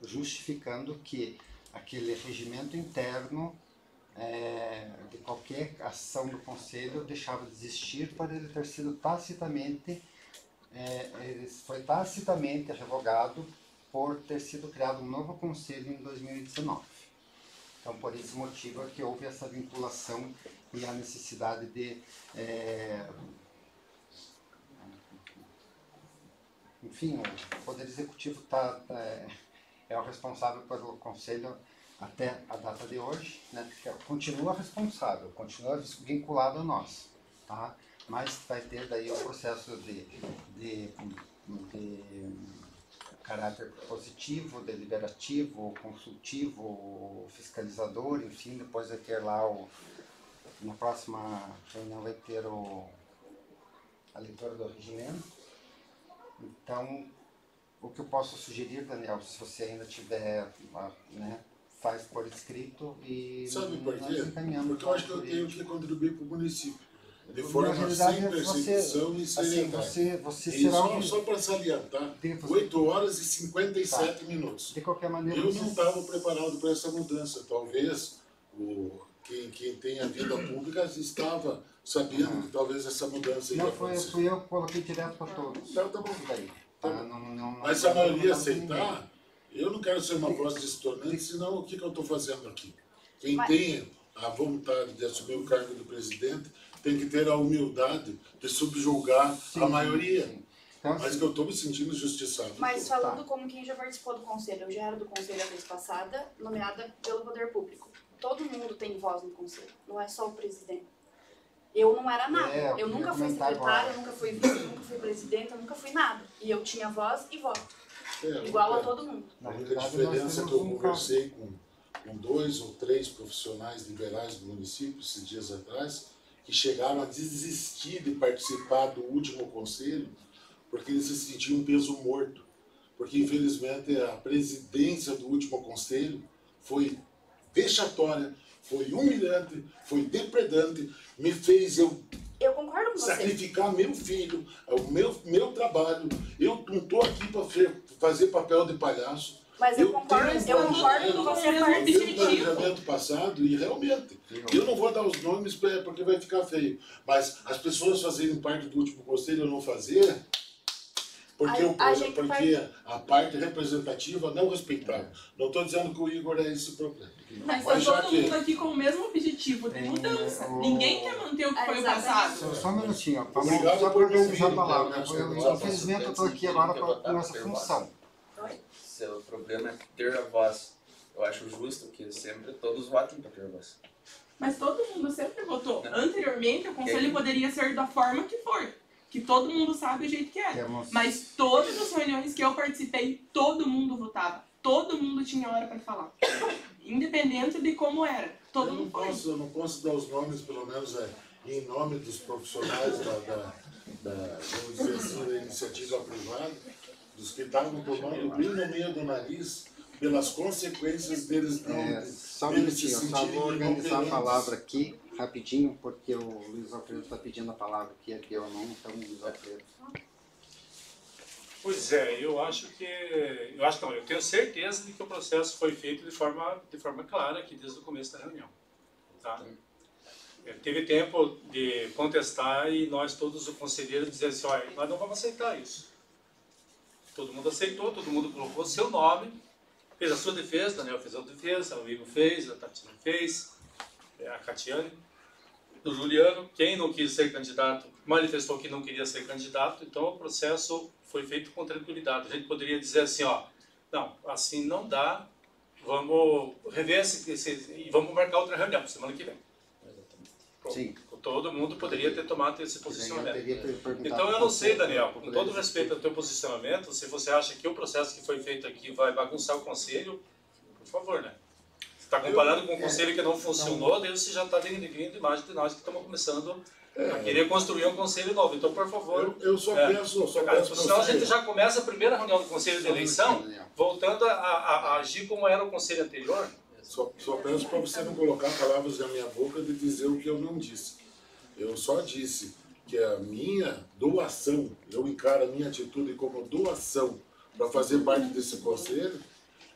A: justificando que aquele regimento interno de qualquer ação do Conselho deixava de existir para ele ter sido tacitamente, foi tacitamente revogado por ter sido criado um novo Conselho em 2019. Então, por esse motivo é que houve essa vinculação e a necessidade de... enfim, o Poder Executivo é o responsável pelo Conselho até a data de hoje, né? Continua responsável, continua vinculado a nós, tá? Mas vai ter daí o processo de caráter positivo, deliberativo, consultivo, fiscalizador, enfim, depois vai ter lá na próxima reunião vai ter a leitura do regimento. Então, o que eu posso sugerir, Daniel, se você ainda tiver, né, faz por escrito e
G: sabe por
A: nós
G: quê?
A: encaminhamos.
G: Porque eu acho que eu tenho que contribuir para o município. De
A: Na
G: forma
A: realidade,
G: sem perseguição e seriedade.
A: Você
G: E
A: será
G: só para salientar, 8 horas e 57 minutos.
A: De qualquer maneira,
G: eu não estava preparado para essa mudança. Talvez quem tem a vida pública estava sabendo que talvez essa mudança ia acontecer.
A: Fui eu que coloquei direto para todos.
G: Então tá bom.
A: Daí,
G: mas se a maioria aceitar, eu não quero ser uma voz distornante, senão o que eu estou fazendo aqui? Quem tem a vontade de assumir o cargo do presidente tem que ter a humildade de subjugar a maioria. Então, mas que eu estou me sentindo injustiçado.
J: Mas falando como quem já participou do conselho, eu já era do conselho a vez passada, nomeada pelo poder público. Todo mundo tem voz no conselho, não é só o presidente. Eu não era nada, eu nunca fui secretária, eu nunca fui vice, eu nunca fui presidente, eu nunca fui nada. E eu tinha voz e voto, igual a todo mundo.
G: A única diferença é que eu conversei com 2 ou 3 profissionais liberais do município esses dias atrás, que chegaram a desistir de participar do último conselho, porque eles se sentiam um peso morto. Porque, infelizmente, a presidência do último conselho foi vexatória, foi humilhante, foi depredante, me fez eu
J: concordo com
G: sacrificar meu filho, o meu trabalho. Eu não estou aqui para fazer papel de palhaço.
J: Mas eu concordo com você,
G: eu vi o planejamento passado e realmente, eu não vou dar os nomes porque vai ficar feio, mas as pessoas fazerem parte do último conselho ou não fazer, porque a parte representativa não respeitava. Não estou dizendo que o Igor é esse problema.
C: Mas está todo mundo aqui com o mesmo objetivo de mudança. Ninguém quer manter o que foi o passado.
A: Só um minutinho,
G: obrigado
A: só
G: por
A: para
G: me
A: precisar a
G: ouvir,
A: palavra.
G: então,
A: Infelizmente eu estou aqui agora com essa função.
E: O problema é ter a voz. Eu acho justo que sempre todos votem para ter a voz.
C: Mas todo mundo sempre votou. Anteriormente, o conselho poderia ser da forma que for. Que todo mundo sabe o jeito que é. Mas todas as reuniões que eu participei, todo mundo votava. Todo mundo tinha hora para falar. Independente de como era. Eu não posso
G: dar os nomes, pelo menos em nome dos profissionais vamos dizer assim, da iniciativa privada, dos que estavam tomando bem no meio do nariz pelas consequências deles não...
A: Só um minutinho, eu só vou organizar a palavra aqui, rapidinho, porque o Luiz Alfredo está pedindo a palavra aqui, aqui eu não, então Luiz Alfredo.
D: Pois é, eu tenho certeza de que o processo foi feito de forma clara aqui desde o começo da reunião. Tá? Teve tempo de contestar e nós todos, o conselheiro, dizer assim, olha, nós não vamos aceitar isso. Todo mundo aceitou, todo mundo colocou seu nome, fez a sua defesa, Daniel fez a defesa, o Igor fez, a Tatiana fez, a Catiane, o Juliano, quem não quis ser candidato, manifestou que não queria ser candidato, então o processo foi feito com tranquilidade. A gente poderia dizer assim, ó, não, assim não dá, vamos rever e vamos marcar outra reunião semana que vem.
A: Sim.
D: Todo mundo poderia ter tomado esse posicionamento. Então eu não sei, Daniel, com todo respeito ao teu posicionamento, se você acha que o processo que foi feito aqui vai bagunçar o conselho, por favor, né? Você está comparando com um conselho que não funcionou, daí você já está denegrindo a imagem de nós que estamos começando a querer construir um conselho novo. Então, por favor...
G: Eu só penso...
D: Senão a gente já começa a primeira reunião do conselho de eleição, voltando a agir como era o conselho anterior.
G: Só peço para você não colocar palavras na minha boca de dizer o que eu não disse. Eu só disse que a minha doação, eu encaro a minha atitude como doação para fazer parte desse conselho,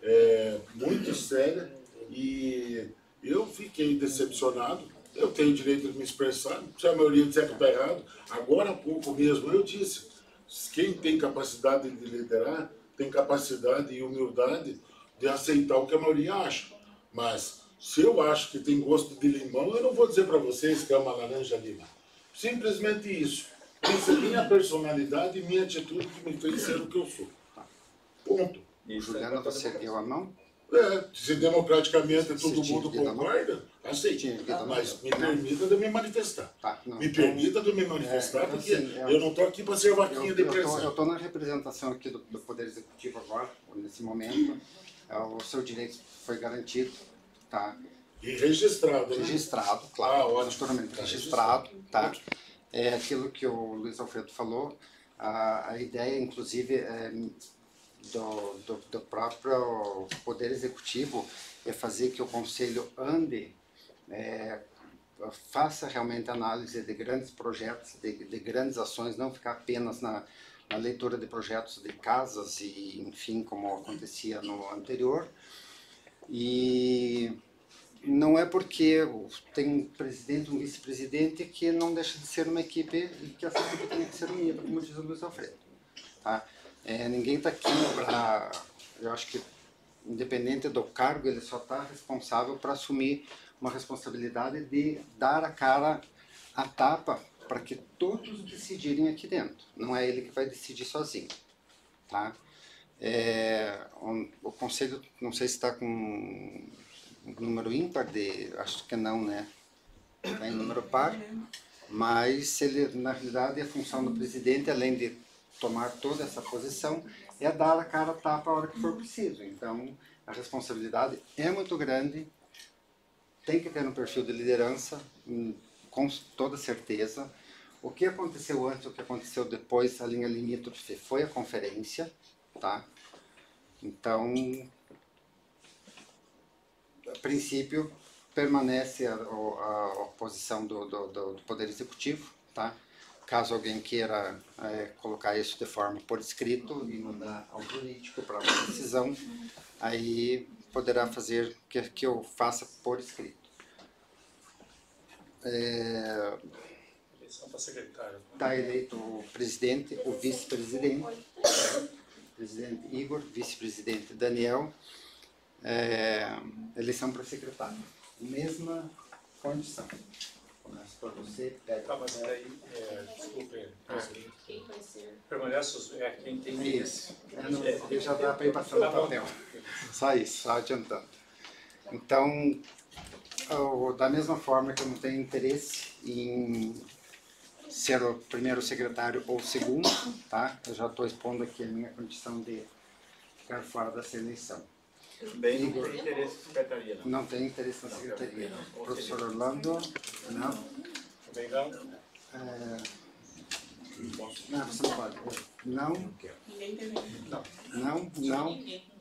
G: é muito séria, e eu fiquei decepcionado. Eu tenho o direito de me expressar, se a maioria disser que está errado. Agora há pouco mesmo eu disse, quem tem capacidade de liderar, tem capacidade e humildade de aceitar o que a maioria acha. Mas se eu acho que tem gosto de limão, eu não vou dizer para vocês que é uma laranja lima. Simplesmente isso. Essa é minha personalidade e minha atitude que me fez ser o que eu sou. Ponto.
A: E Juliana, você deu a mão?
G: Se democraticamente todo mundo concorda, aceite. Mas me permita de me manifestar. Me permita de me manifestar, porque eu não estou aqui para ser vaquinha de presente.
A: Eu estou na representação aqui do Poder Executivo agora, nesse momento. O seu direito foi garantido, tá?
G: E registrado, né?
A: Registrado, claro, naturalmente registrado, tá? É aquilo que o Luiz Alfredo falou, a ideia, inclusive, do próprio Poder Executivo é fazer que o Conselho ande, faça realmente análise de grandes projetos, de grandes ações, não ficar apenas na leitura de projetos de casas e, enfim, como acontecia no anterior. E não é porque tem um presidente, um vice-presidente que não deixa de ser uma equipe e que essa equipe tem que ser unida, como diz o Luiz Alfredo. Tá? Ninguém está aqui para... Eu acho que, independente do cargo, ele só está responsável para assumir uma responsabilidade de dar a cara a tapa para que todos decidirem aqui dentro. Não é ele que vai decidir sozinho. Tá? O Conselho, não sei se está com um número ímpar, acho que não, né? Está em número par, mas ele, na realidade, a função do presidente, além de tomar toda essa posição, é dar a cara a tapa a hora que for preciso. Então, a responsabilidade é muito grande, tem que ter um perfil de liderança, com toda certeza. O que aconteceu antes, o que aconteceu depois, a linha limítrofe foi a conferência, tá? Então, a princípio, permanece a posição do Poder Executivo, tá? Caso alguém queira colocar isso de forma por escrito e mandar ao jurídico para uma decisão, aí poderá fazer que eu faça por escrito. Está eleito o presidente, o vice-presidente, presidente Igor, vice-presidente Daniel, eleição para secretário, mesma condição. Começa por você, pega.
D: Tá, mas daí, desculpe, quem vai ser? Permanece quem tem
A: isso. Já dá para ir passando o papel. Só isso, só adiantando. Então, da mesma forma que eu não tenho interesse em ser o primeiro secretário ou o segundo, tá? Eu já estou expondo aqui a minha condição de ficar fora dessa eleição.
B: Também não tem interesse na secretaria, não?
A: Não tem interesse na secretaria. Professor Orlando, não.
D: Também não.
A: Não, você não pode. Não,
C: Ninguém teve.
A: não.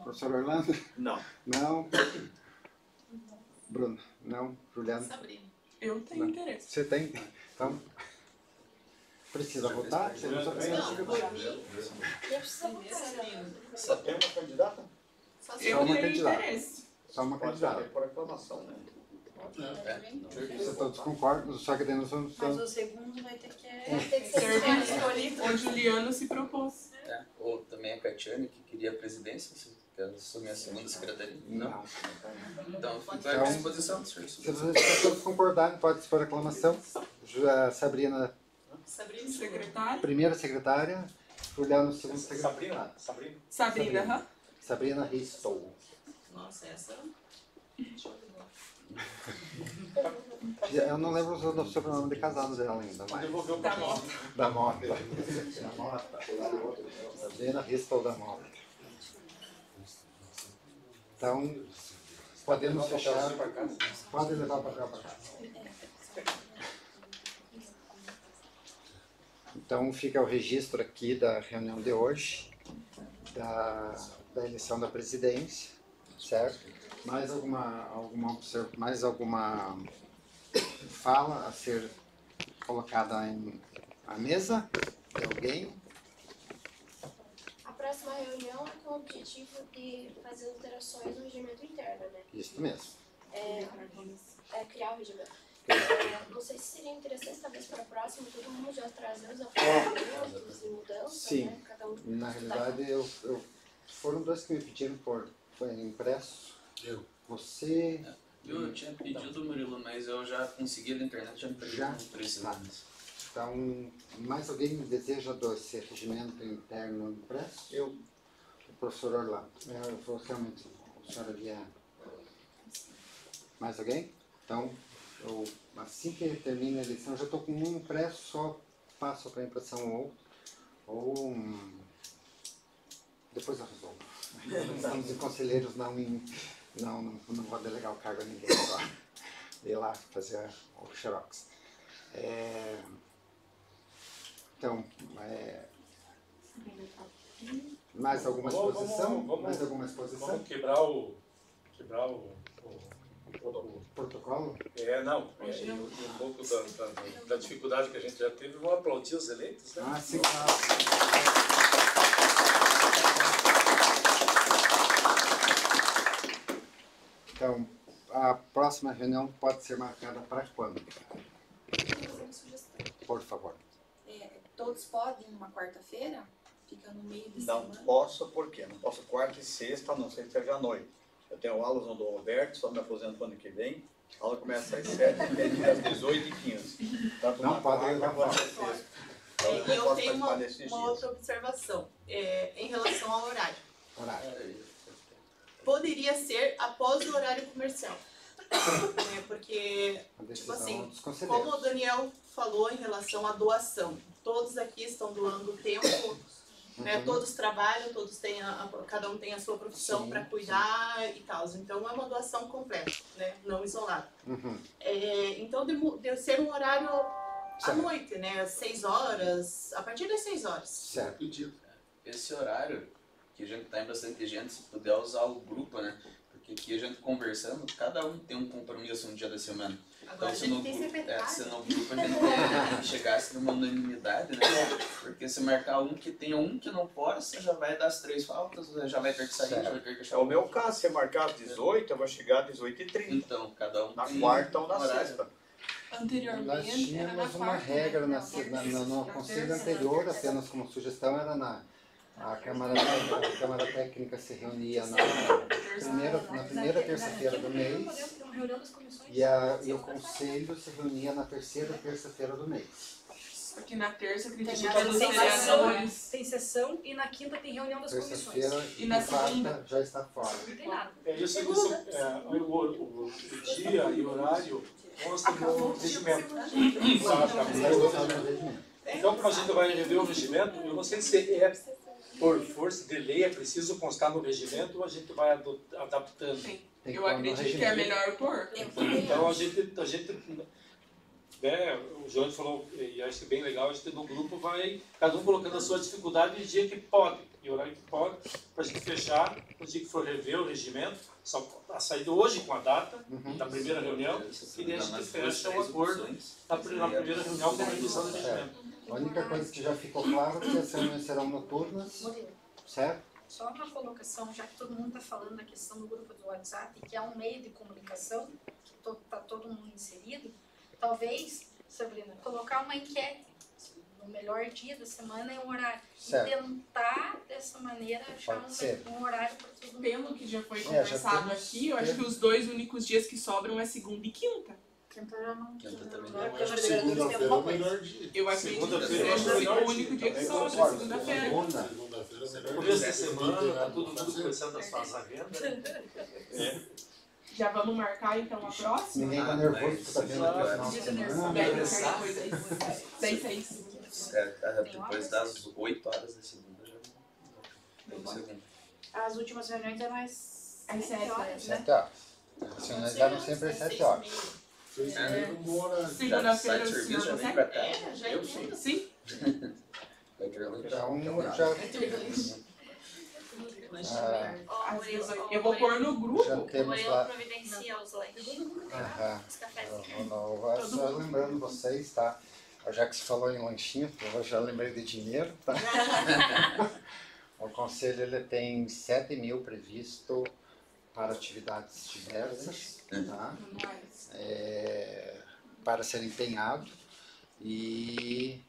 A: Professor Orlando?
B: Não.
A: Não. Bruno? Não. Juliana?
F: Sabrina.
C: Eu tenho
A: Não.
C: interesse.
A: Você tem? Então, precisa votar? Você não precisa
F: Não, por mim,
J: Nem precisa votar.
B: Só tem uma candidata?
F: só se
C: Eu
A: uma
C: tenho
A: candidata.
C: interesse.
A: Só uma
B: Pode
A: candidata.
B: ser por aclamação, né?
A: Se todos concordam, só que daí nós vamos...
J: Mas o segundo vai ter que
F: tem que ser escolhido.
C: O Juliano se propôs.
E: Ou também a Catiane, que queria a presidência, se quer assumir a segunda secretaria.
A: Não.
E: Então, fica à disposição, senhor.
A: Se todos concordarem, pode ser por aclamação. Sabrina,
F: Sabrina.
C: Secretário?
A: primeira secretária. Juliano, segundo secretário.
C: Sabrina, aham.
A: Sabrina Ristou.
F: Nossa, essa...
A: Eu não lembro o sobrenome de casado dela ainda, mas...
C: Da Mota.
A: Da Mota. Da Mota. Sabrina Ristou da Mota. Então, podemos fechar. Pode levar o papel para casa. Então, fica o registro aqui da reunião de hoje, da eleição da presidência, certo? Mais alguma fala a ser colocada à mesa de alguém?
L: A próxima reunião é com o objetivo de fazer alterações no regimento interno, né?
A: Isso mesmo.
L: Criar o regimento. Não sei se seria interessante, talvez para a próxima, todo mundo já trazer os apontamentos e mudanças,
A: Sim.
L: né? Cada um
A: Na realidade, foram dois que me pediram, foi impresso. Você...
E: Eu tinha pedido, Murilo, mas eu já consegui na internet, já me perdi
A: Já?
E: no presidente.
A: Então, mais alguém deseja esse regimento interno impresso?
B: Eu.
A: O professor Orlando. Realmente, o senhor havia... Mais alguém? Então, assim que termina a eleição, eu já estou com um impresso, só passo para impressão ou depois eu resolvo. Estamos em conselheiros, não vou delegar o cargo a ninguém agora. Ir lá fazer o xerox. Então, mais alguma exposição? Mais alguma exposição?
D: Vamos quebrar o
A: protocolo?
D: Não. E um pouco da dificuldade que a gente já teve, vamos aplaudir os eleitos, né?
A: Ah, sim, claro. Então, a próxima reunião pode ser marcada para quando? Por favor.
J: Todos podem uma quarta-feira? Fica no meio de
B: Não
J: semana?
B: posso, por quê? Não posso quarta e sexta, a não ser que seja à noite. Eu tenho aulas no Dom Roberto, só me aposento ano que vem. A aula começa às 7 e termina às 18h15. Tanto
A: Não
B: na
A: pode
B: quarta
A: levar
B: quanto
A: fora.
B: na sexta.
F: E
B: Então,
F: eu
B: posso
F: tenho
B: participar desses
F: uma
B: dias.
F: outra observação em relação ao horário.
A: Horário.
F: Poderia ser após o horário comercial. Porque,
A: A
F: tipo
A: decisão
F: assim,
A: dos conselheiros.
F: como o Daniel falou em relação à doação, todos aqui estão doando tempo, né? Todos trabalham, todos têm cada um tem a sua profissão para cuidar e tal. Então é uma doação completa, né? Não isolada. Então de ser um horário à noite, né? Às 6 horas, a partir das 6 horas.
A: Certo.
E: Esse horário, que a gente tá em bastante gente, se puder usar o grupo, né? Porque aqui a gente conversando, cada um tem um compromisso no dia da semana.
F: Agora
E: Então,
F: a
E: se
F: gente
E: no,
F: tem
E: grupo,
F: secretário.
E: se no grupo a gente chegasse numa unanimidade, né? Porque se marcar um que tenha um que não possa, já vai dar as 3 faltas, já vai ter que sair, já vai ter que
B: É
E: achar
B: o meu caso, se marcar às 18, eu vou chegar às 18h30.
E: Então, cada um
B: Na
E: tem
B: quarta ou na
E: horário.
B: sexta.
A: Nós
C: Anteriormente era na
A: tínhamos uma
C: quarta,
A: regra
C: né?
A: no conselho anterior, apenas como sugestão, era a Câmara Técnica se reunia na primeira terça-feira do mês e o Conselho se reunia na terceira terça-feira do mês.
C: Porque na terça acredito
J: Tem
C: que
J: a
C: todos os vereadores.
J: tem sessão e na quinta tem reunião das comissões.
A: Terça-feira
C: E na
A: quarta
C: segunda?
A: já está fora.
J: Não tem nada.
D: O dia e o horário constam no regimento. Então, como a gente vai rever o regimento, eu não sei se por força de lei, é preciso constar no regimento ou a gente vai adaptando.
C: Eu acredito que é melhor pôr.
D: Então, a gente até o João falou, e acho que é bem legal, a gente no grupo vai, cada um colocando a sua dificuldade e o dia que pode, e o horário que pode, para a gente fechar, no dia que for rever o regimento, só a saída hoje com a data da primeira reunião, e daí a gente fecha um acordo na primeira reunião com a revisão do regimento.
A: A única coisa que já ficou claro é que as reuniões serão noturnas, certo?
M: Só uma colocação, já que todo mundo está falando da questão do grupo do WhatsApp, que é um meio de comunicação, que está todo mundo inserido, talvez, Sabrina, colocar uma enquete no melhor dia da semana e um horário.
A: Certo.
M: E tentar, dessa maneira, achar um horário para todo mundo.
C: Pelo que já foi conversado aqui, eu acho que os 2 únicos dias que sobram é segunda e quinta.
M: Quinta já não.
G: Segunda-feira é o melhor dia.
C: Eu acredito que seja o único dia que sobra, segunda-feira.
G: Segunda-feira é o melhor
D: Começo
G: dia.
D: da semana, tá todo mundo começando as suas agendas.
C: Já vamos marcar então a próxima?
A: Ninguém tá nervoso porque tá vendo aqui o final de semana.
C: Daí 6.
E: Depois das 8 horas da segunda já.
J: As últimas reuniões eram às
C: 7
J: horas, né?
A: 7 horas. As reuniões eram sempre às 7 horas.
C: Segunda-feira o senhor consegue?
K: Já entendo.
C: Sim.
A: Então, já...
C: Eu vou pôr no grupo.
A: Já temos lá.
K: Providencia os lanches. Os cafés.
A: Só lembrando vocês, tá? Já que você falou em lanchinho, eu já lembrei de dinheiro, tá? O Conselho ele tem 7 mil previsto para atividades diversas, tá? Para ser empenhado. E,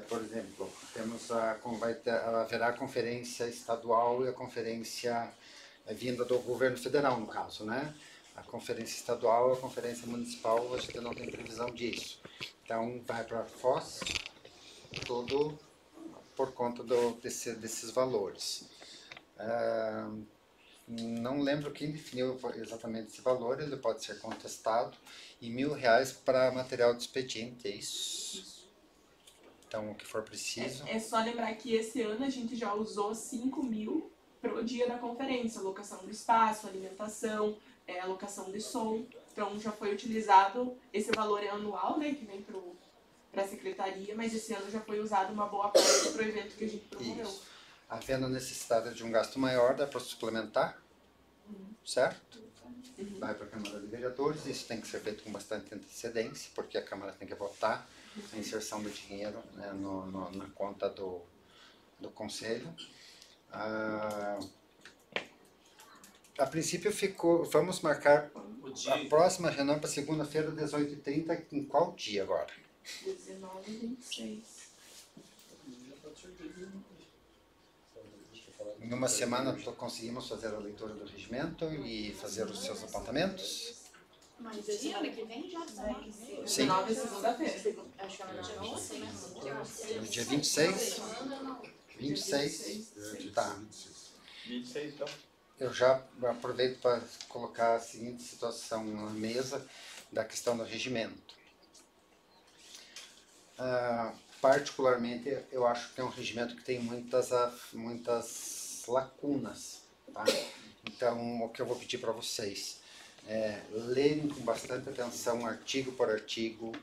A: por exemplo, temos haverá a conferência estadual e a conferência vinda do governo federal, no caso, né? A conferência estadual e a conferência municipal, a gente não tem previsão disso. Então, vai para a Foz, tudo por conta desses valores. Não lembro quem definiu exatamente esse valor, ele pode ser contestado. E R$1.000 para material de expediente, é isso? Então, o que for preciso.
C: É só lembrar que esse ano a gente já usou 5 mil para o dia da conferência, locação do espaço, alimentação, alocação de som. Então já foi utilizado, esse valor é anual, né, que vem para a secretaria, mas esse ano já foi usado uma boa parte para o evento que a gente promoveu.
A: Isso. Havendo necessidade de um gasto maior, dá para suplementar, certo? Vai para a Câmara de Vereadores, isso tem que ser feito com bastante antecedência, porque a Câmara tem que votar a inserção do dinheiro, né, na conta do Conselho. A princípio vamos marcar a próxima reunião para segunda-feira, 18h30, em qual dia agora?
C: 19 e 26.
A: Em uma semana conseguimos fazer a leitura do regimento e fazer os seus apontamentos?
J: Mas esse ano que vem já está.
A: Sim.
C: 19 é segunda-feira.
J: Acho que é dia 26, né?
A: No dia 26? 26? Tá.
B: 26, então.
A: Eu já aproveito para colocar a seguinte situação na mesa da questão do regimento. Particularmente, eu acho que é um regimento que tem muitas lacunas, tá? Então, o que eu vou pedir para vocês é lerem com bastante atenção, artigo por artigo.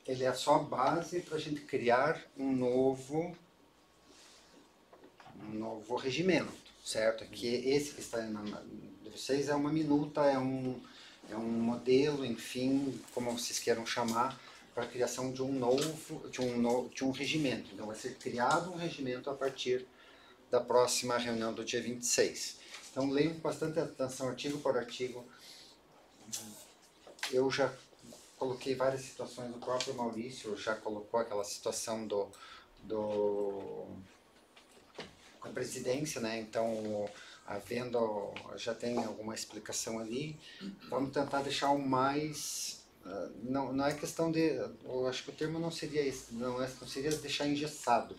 A: Ele é só a base para a gente criar um novo regimento, certo? Que esse que está de vocês é uma minuta, é um modelo, enfim, como vocês queiram chamar, para a criação de um regimento. Então vai ser criado um regimento a partir da próxima reunião do dia 26. Então leiam com bastante atenção, artigo por artigo. Eu já coloquei várias situações, o próprio Maurício já colocou aquela situação da presidência, né? Então, já tem alguma explicação ali. Vamos tentar deixar o mais... Não é questão de... Eu acho que o termo não seria esse, não seria deixar engessado,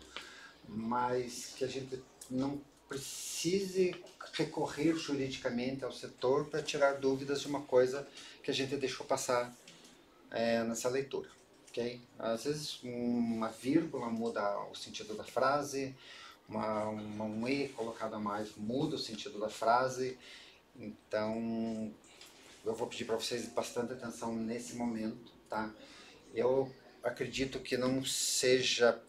A: mas que a gente não precise recorrer juridicamente ao setor para tirar dúvidas de uma coisa que a gente deixou passar nessa leitura, ok? Às vezes uma vírgula muda o sentido da frase, um E colocado a mais muda o sentido da frase, então eu vou pedir para vocês bastante atenção nesse momento, tá? eu acredito que não seja,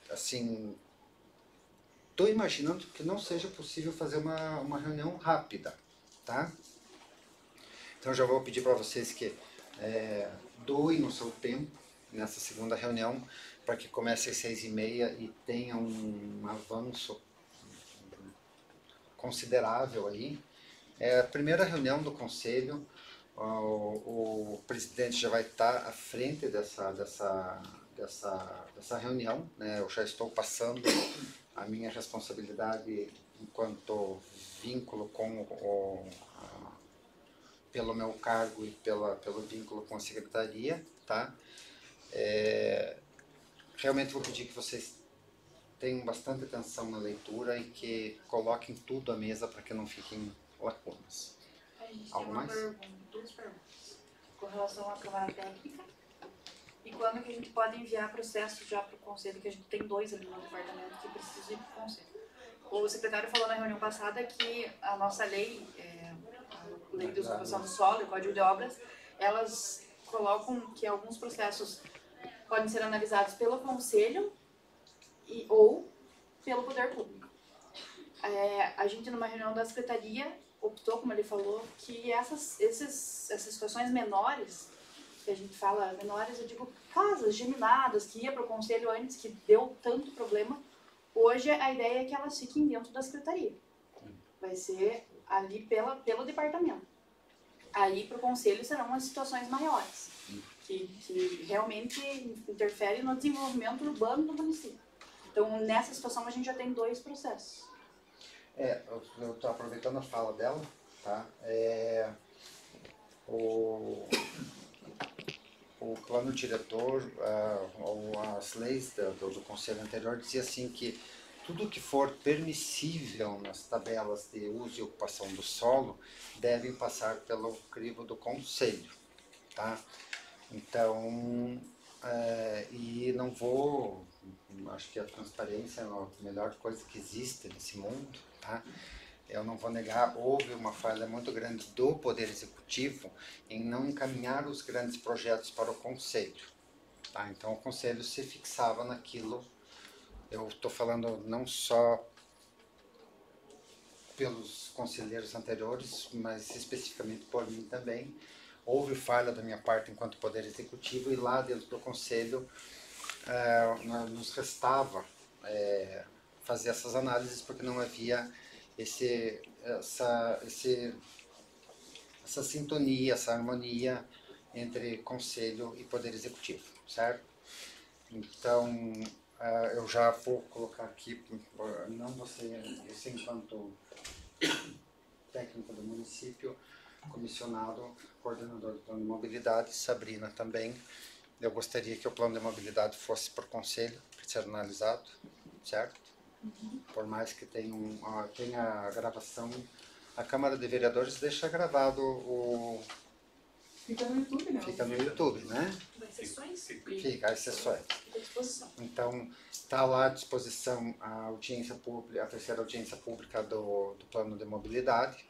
A: assim, estou imaginando que não seja possível fazer uma reunião rápida, tá? Então já vou pedir para vocês que doem o seu tempo nessa segunda reunião, para que comece às 6h30 e tenha um avanço considerável aí. É a primeira reunião do Conselho, o presidente já vai estar à frente dessa reunião, né? Eu já estou passando a minha responsabilidade enquanto vínculo pelo meu cargo e pelo vínculo com a secretaria, tá? Realmente vou pedir que vocês tenham bastante atenção na leitura e que coloquem tudo à mesa para que não fiquem lacunas.
J: A gente
A: Algo
J: tem uma
A: mais?
J: duas perguntas com relação à Câmara Técnica e quando que a gente pode enviar processos já para o Conselho, que a gente tem 2 ali no departamento que precisam ir para o Conselho. O secretário falou na reunião passada que a nossa lei, a Lei de Ocupação do Solo e o Código de Obras, elas colocam que alguns processos podem ser analisados pelo Conselho ou pelo Poder Público. A gente, numa reunião da Secretaria, optou, como ele falou, que essas situações menores, que a gente fala menores, eu digo casas geminadas, que ia para o Conselho antes, que deu tanto problema, hoje a ideia é que elas fiquem dentro da Secretaria. Vai ser ali pelo departamento. Aí para o Conselho serão as situações maiores, que realmente interferem no desenvolvimento urbano do município. Então, nessa situação, a gente já tem 2 processos.
A: Eu estou aproveitando a fala dela, tá? O plano diretor, ou as leis do conselho anterior, dizia assim que tudo que for permissível nas tabelas de uso e ocupação do solo devem passar pelo crivo do conselho, tá? Então, e não vou, acho que a transparência é a melhor coisa que existe nesse mundo, tá? Eu não vou negar, houve uma falha muito grande do Poder Executivo em não encaminhar os grandes projetos para o Conselho, tá? Então o Conselho se fixava naquilo. Eu estou falando não só pelos conselheiros anteriores, mas especificamente por mim também. Houve falha da minha parte enquanto Poder Executivo e lá dentro do Conselho nos restava fazer essas análises porque não havia essa sintonia, essa harmonia entre Conselho e Poder Executivo, certo? Então, eu já vou colocar aqui, não você enquanto técnico do município, comissionado, coordenador do plano de mobilidade, Sabrina também. Eu gostaria que o plano de mobilidade fosse por conselho, para ser analisado, certo? Por mais que tenha a gravação, a Câmara de Vereadores deixa gravado
C: Fica no YouTube, né?
A: Fica no YouTube, né?
M: Das sessões?
A: Fica, as sessões.
M: Fica à disposição.
A: Então, está lá à disposição a audiência pública, a terceira audiência pública do plano de mobilidade,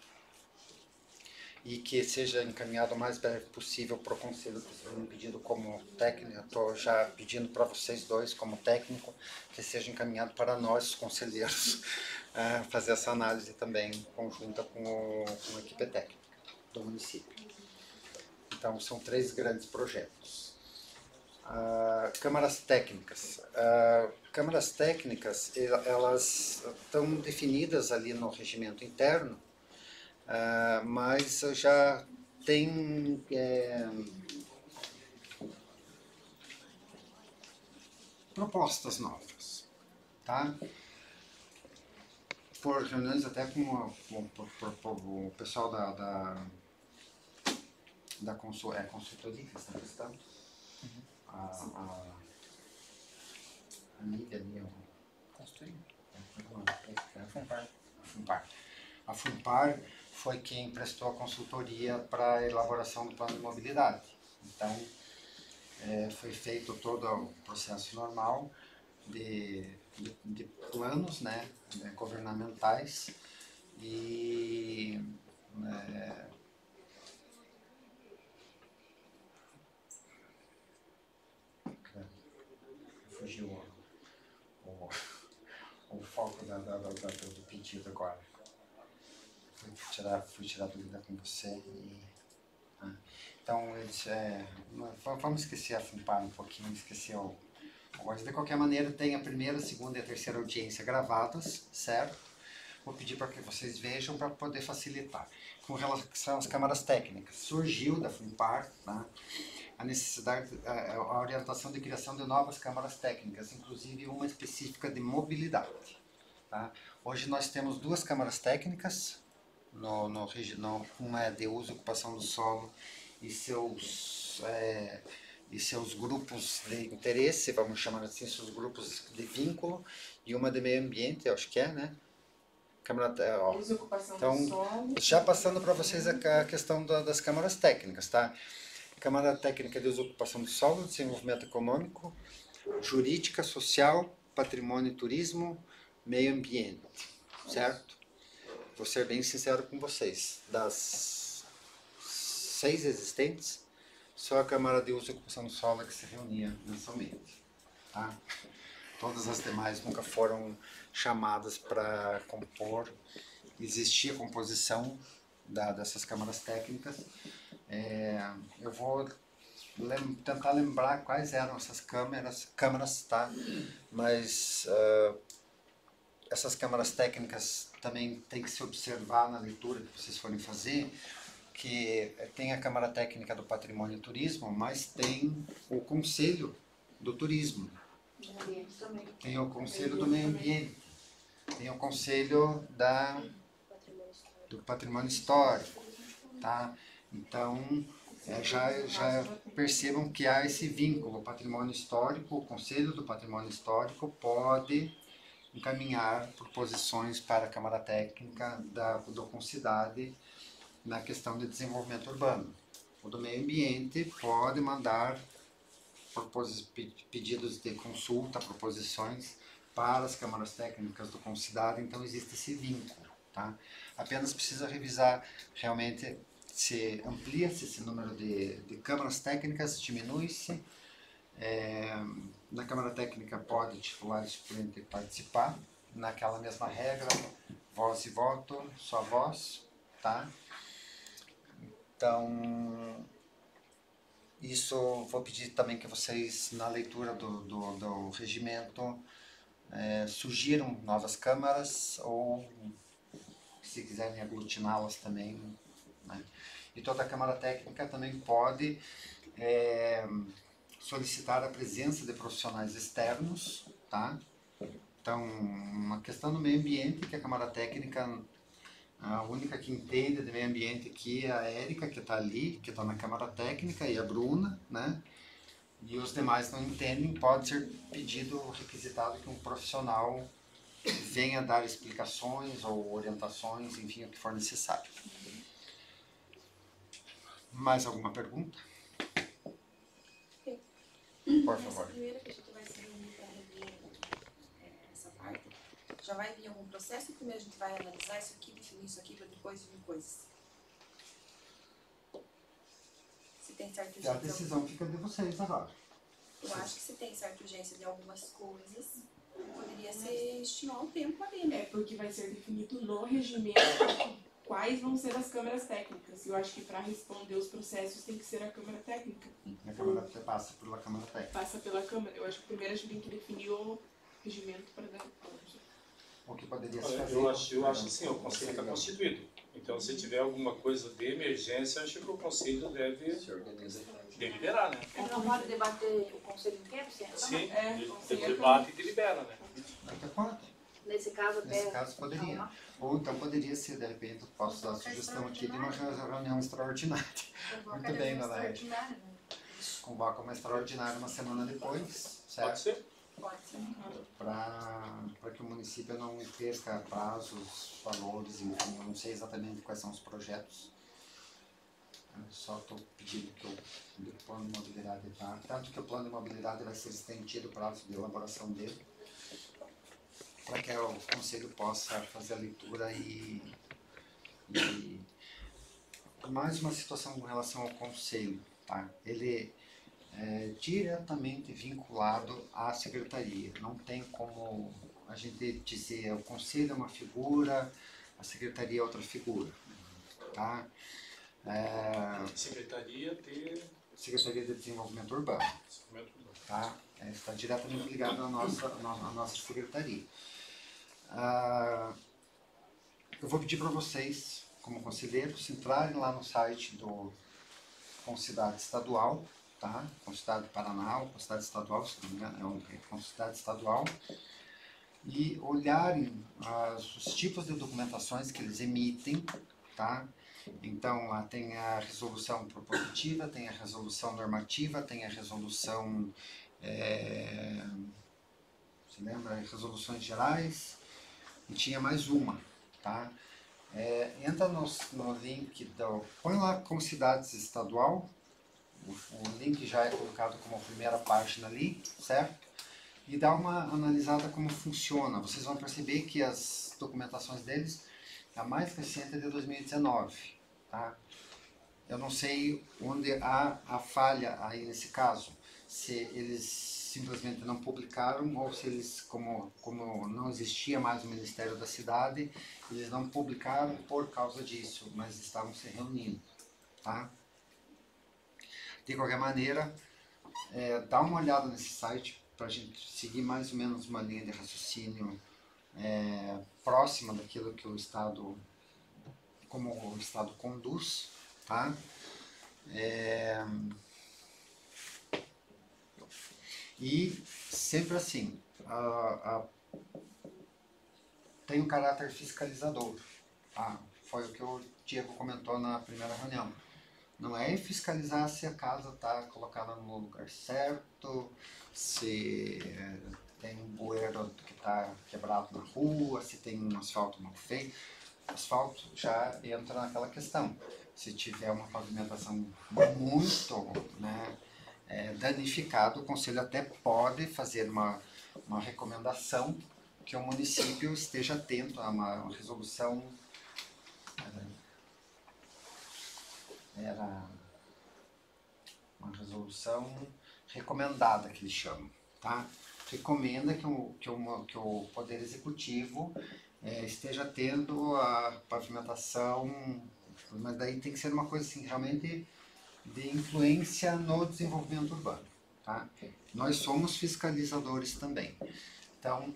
A: e que seja encaminhado o mais breve possível para o Conselho, um pedido como técnico. Estou já pedindo para vocês dois, como técnico, que seja encaminhado para nós, conselheiros, fazer essa análise também conjunta com a equipe técnica do município. Então, são 3 grandes projetos. Câmaras técnicas. Câmaras técnicas, elas estão definidas ali no regimento interno, mas já tem propostas novas, tá? Por reuniões até com o pessoal da consultoria que está prestando, a Nívia ali, a FUNPAR foi quem prestou a consultoria para a elaboração do plano de mobilidade. Então, foi feito todo o processo normal de planos, né, governamentais, e fugiu o foco do pedido agora. Fui tirar dúvida com você. Então, vamos esquecer a FUNPAR um pouquinho, esquecer o... Agora, de qualquer maneira, tem a primeira, a segunda e a terceira audiência gravadas, certo? Vou pedir para que vocês vejam para poder facilitar. Com relação às câmaras técnicas, surgiu da FUNPAR, tá, a necessidade, a orientação de criação de novas câmaras técnicas, inclusive uma específica de mobilidade. Tá? Hoje nós temos 2 câmaras técnicas, uma é de uso e ocupação do solo e seus grupos de interesse, vamos chamar assim, seus grupos de vínculo, e uma de meio ambiente, acho que é, né?
C: Uso e ocupação
A: então,
C: do solo.
A: já passando para vocês a questão das câmaras técnicas, tá? Câmara técnica de uso e ocupação do solo, desenvolvimento econômico, jurídica, social, patrimônio e turismo, meio ambiente, certo? Vou ser bem sincero com vocês, das 6 existentes, só a Câmara de Uso e Ocupação do Solo é que se reunia mensalmente, tá? Todas as demais nunca foram chamadas para compor, existia a composição dessas câmaras técnicas. Eu vou tentar lembrar quais eram essas câmaras, tá? Mas essas câmaras técnicas também tem que se observar na leitura que vocês forem fazer, que tem a Câmara Técnica do Patrimônio e Turismo, mas tem o Conselho do Turismo, tem o Conselho do Meio Ambiente, tem o Conselho do Patrimônio Histórico, tá? Então, já percebam que há esse vínculo, o patrimônio histórico, o Conselho do Patrimônio Histórico pode encaminhar proposições para a Câmara Técnica do Concidade na questão de desenvolvimento urbano. O do meio ambiente pode mandar pedidos de consulta, proposições para as câmaras técnicas do Concidade, então existe esse vínculo, tá? Apenas precisa revisar realmente se amplia-se esse número de câmaras técnicas, diminui-se. Na Câmara Técnica pode titular e suplente participar, naquela mesma regra, voz e voto, só voz, tá? Então, isso vou pedir também que vocês, na leitura do regimento, sugiram novas câmaras ou, se quiserem aglutiná-las também, né? E toda a Câmara Técnica também pode solicitar a presença de profissionais externos, tá? Então, uma questão do meio ambiente, que a Câmara Técnica, a única que entende de meio ambiente aqui é a Érica, que está ali, que está na Câmara Técnica, e a Bruna, né? E os demais não entendem, pode ser pedido, requisitado que um profissional venha dar explicações ou orientações, enfim, o que for necessário. Mais alguma pergunta? Por favor.
N: Primeiro que a gente vai se reunir para rever essa parte, já vai vir algum processo? Primeiro a gente vai analisar isso aqui, definir isso aqui, para depois vir coisas. Se tem certa urgência.
A: A decisão fica de vocês agora.
N: Eu acho que se tem certa urgência de algumas coisas, poderia ser estimular o tempo ali, né?
C: Porque vai ser definido no regimento quais vão ser as câmaras técnicas. Eu acho que para responder os processos tem que ser a Câmara Técnica.
A: A Câmara passa pela Câmara Técnica.
C: Passa pela Câmara. Eu acho que primeiro a gente tem que definir o regimento para dar
A: o que poderia ser
D: feito. Eu acho assim, o Conselho está constituído. Então, se tiver alguma coisa de emergência, acho que o Conselho deve deliberar, né?
J: Ele não pode debater o Conselho inteiro?
D: Sim, ele debate e delibera, né?
A: Até pode.
J: Nesse caso,
A: Nesse caso poderia. Ou então poderia ser, de repente, eu posso dar a sugestão aqui de uma reunião extraordinária. Muito bem, dona Érica. Convoca uma extraordinária uma semana depois, certo?
D: Pode ser?
N: Pode ser.
A: Para que o município não perca prazos, valores, enfim, eu não sei exatamente quais são os projetos. Eu só estou pedindo que o plano de mobilidade, tá? Tanto que o plano de mobilidade vai ser estendido o prazo de elaboração dele, para que o Conselho possa fazer a leitura e mais uma situação com relação ao Conselho, tá? Ele diretamente vinculado à secretaria. Não tem como a gente dizer o conselho é uma figura, a secretaria é outra figura. Tá?
D: Secretaria de
A: Desenvolvimento Urbano. Tá? Está diretamente ligado à nossa secretaria. Eu vou pedir para vocês, como conselheiros, entrarem lá no site do Concidade Estadual, tá? Concidade Paraná, ou Concidade Estadual, se não me engano, é Concidade Estadual, e olharem os tipos de documentações que eles emitem, tá? Então, lá tem a resolução propositiva, tem a resolução normativa, tem a resolução, se lembra? Resoluções gerais, e tinha mais uma, tá? Entra no link, põe lá com cidades estadual, o link já é colocado como a primeira página ali, certo? E dá uma analisada como funciona. Vocês vão perceber que as documentações deles, a mais recente é de 2019, tá? Eu não sei onde há a falha aí nesse caso, se eles simplesmente não publicaram ou se eles, como não existia mais o Ministério da Cidade, eles não publicaram por causa disso, mas estavam se reunindo, tá? De qualquer maneira, dá uma olhada nesse site para a gente seguir mais ou menos uma linha de raciocínio próxima daquilo que o Estado, como o Estado conduz, tá? E sempre assim, tem um caráter fiscalizador, tá? Foi o que o Diego comentou na primeira reunião. Não é fiscalizar se a casa está colocada no lugar certo, se tem um bueiro que está quebrado na rua, se tem um asfalto mal feito. O asfalto já entra naquela questão. Se tiver uma pavimentação muito, né, danificada, o Conselho até pode fazer uma recomendação que o município esteja atento a uma resolução. Era uma resolução recomendada, que eles chamam, tá? Recomenda que o Poder Executivo esteja atento à pavimentação, mas daí tem que ser uma coisa assim, realmente de influência no desenvolvimento urbano, tá? Nós somos fiscalizadores também. Então,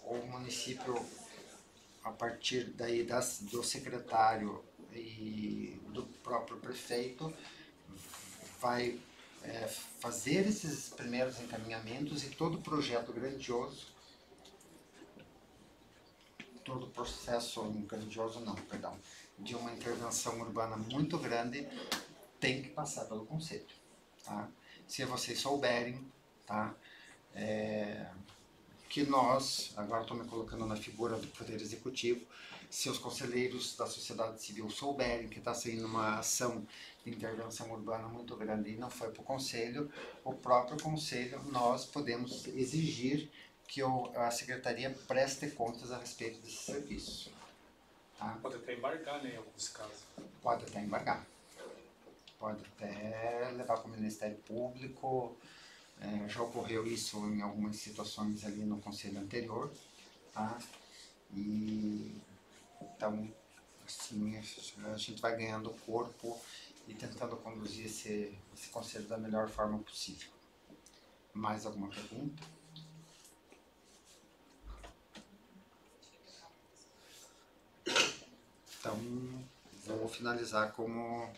A: o município, a partir daí do secretário e do próprio prefeito, vai fazer esses primeiros encaminhamentos, e todo projeto grandioso, todo processo grandioso não, perdão, de uma intervenção urbana muito grande tem que passar pelo Conselho, tá? Se vocês souberem, tá? Que nós, agora estou me colocando na figura do Poder Executivo, se os conselheiros da sociedade civil souberem que está saindo uma ação de intervenção urbana muito grande e não foi para o Conselho, o próprio Conselho, nós podemos exigir que a Secretaria preste contas a respeito desse serviço. Tá?
D: Pode até embargar, né, em alguns casos.
A: Pode até embargar. Pode até levar para o Ministério Público. Já ocorreu isso em algumas situações ali no Conselho anterior, tá? E então, assim, a gente vai ganhando corpo e tentando conduzir esse Conselho da melhor forma possível. Mais alguma pergunta? Então, vou finalizar como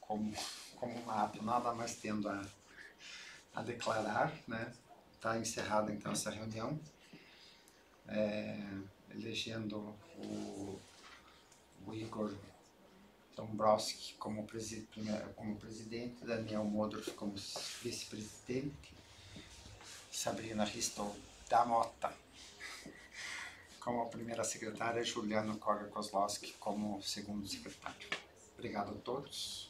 A: um ato, nada mais tendo a declarar, né? Está encerrada então essa reunião, elegendo o Igor Dombrowski como presidente, Daniel Modroff como vice-presidente, Sabrina Ristol da Mota como a primeira secretária, Juliano Koger Kozlowski como segundo secretário. Obrigado a todos.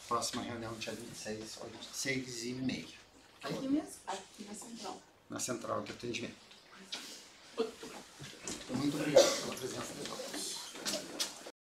A: Próxima reunião dia 26, 6h30.
C: Aqui mesmo? Aqui na central.
A: Na central de atendimento. Muito obrigado pela presença de todos.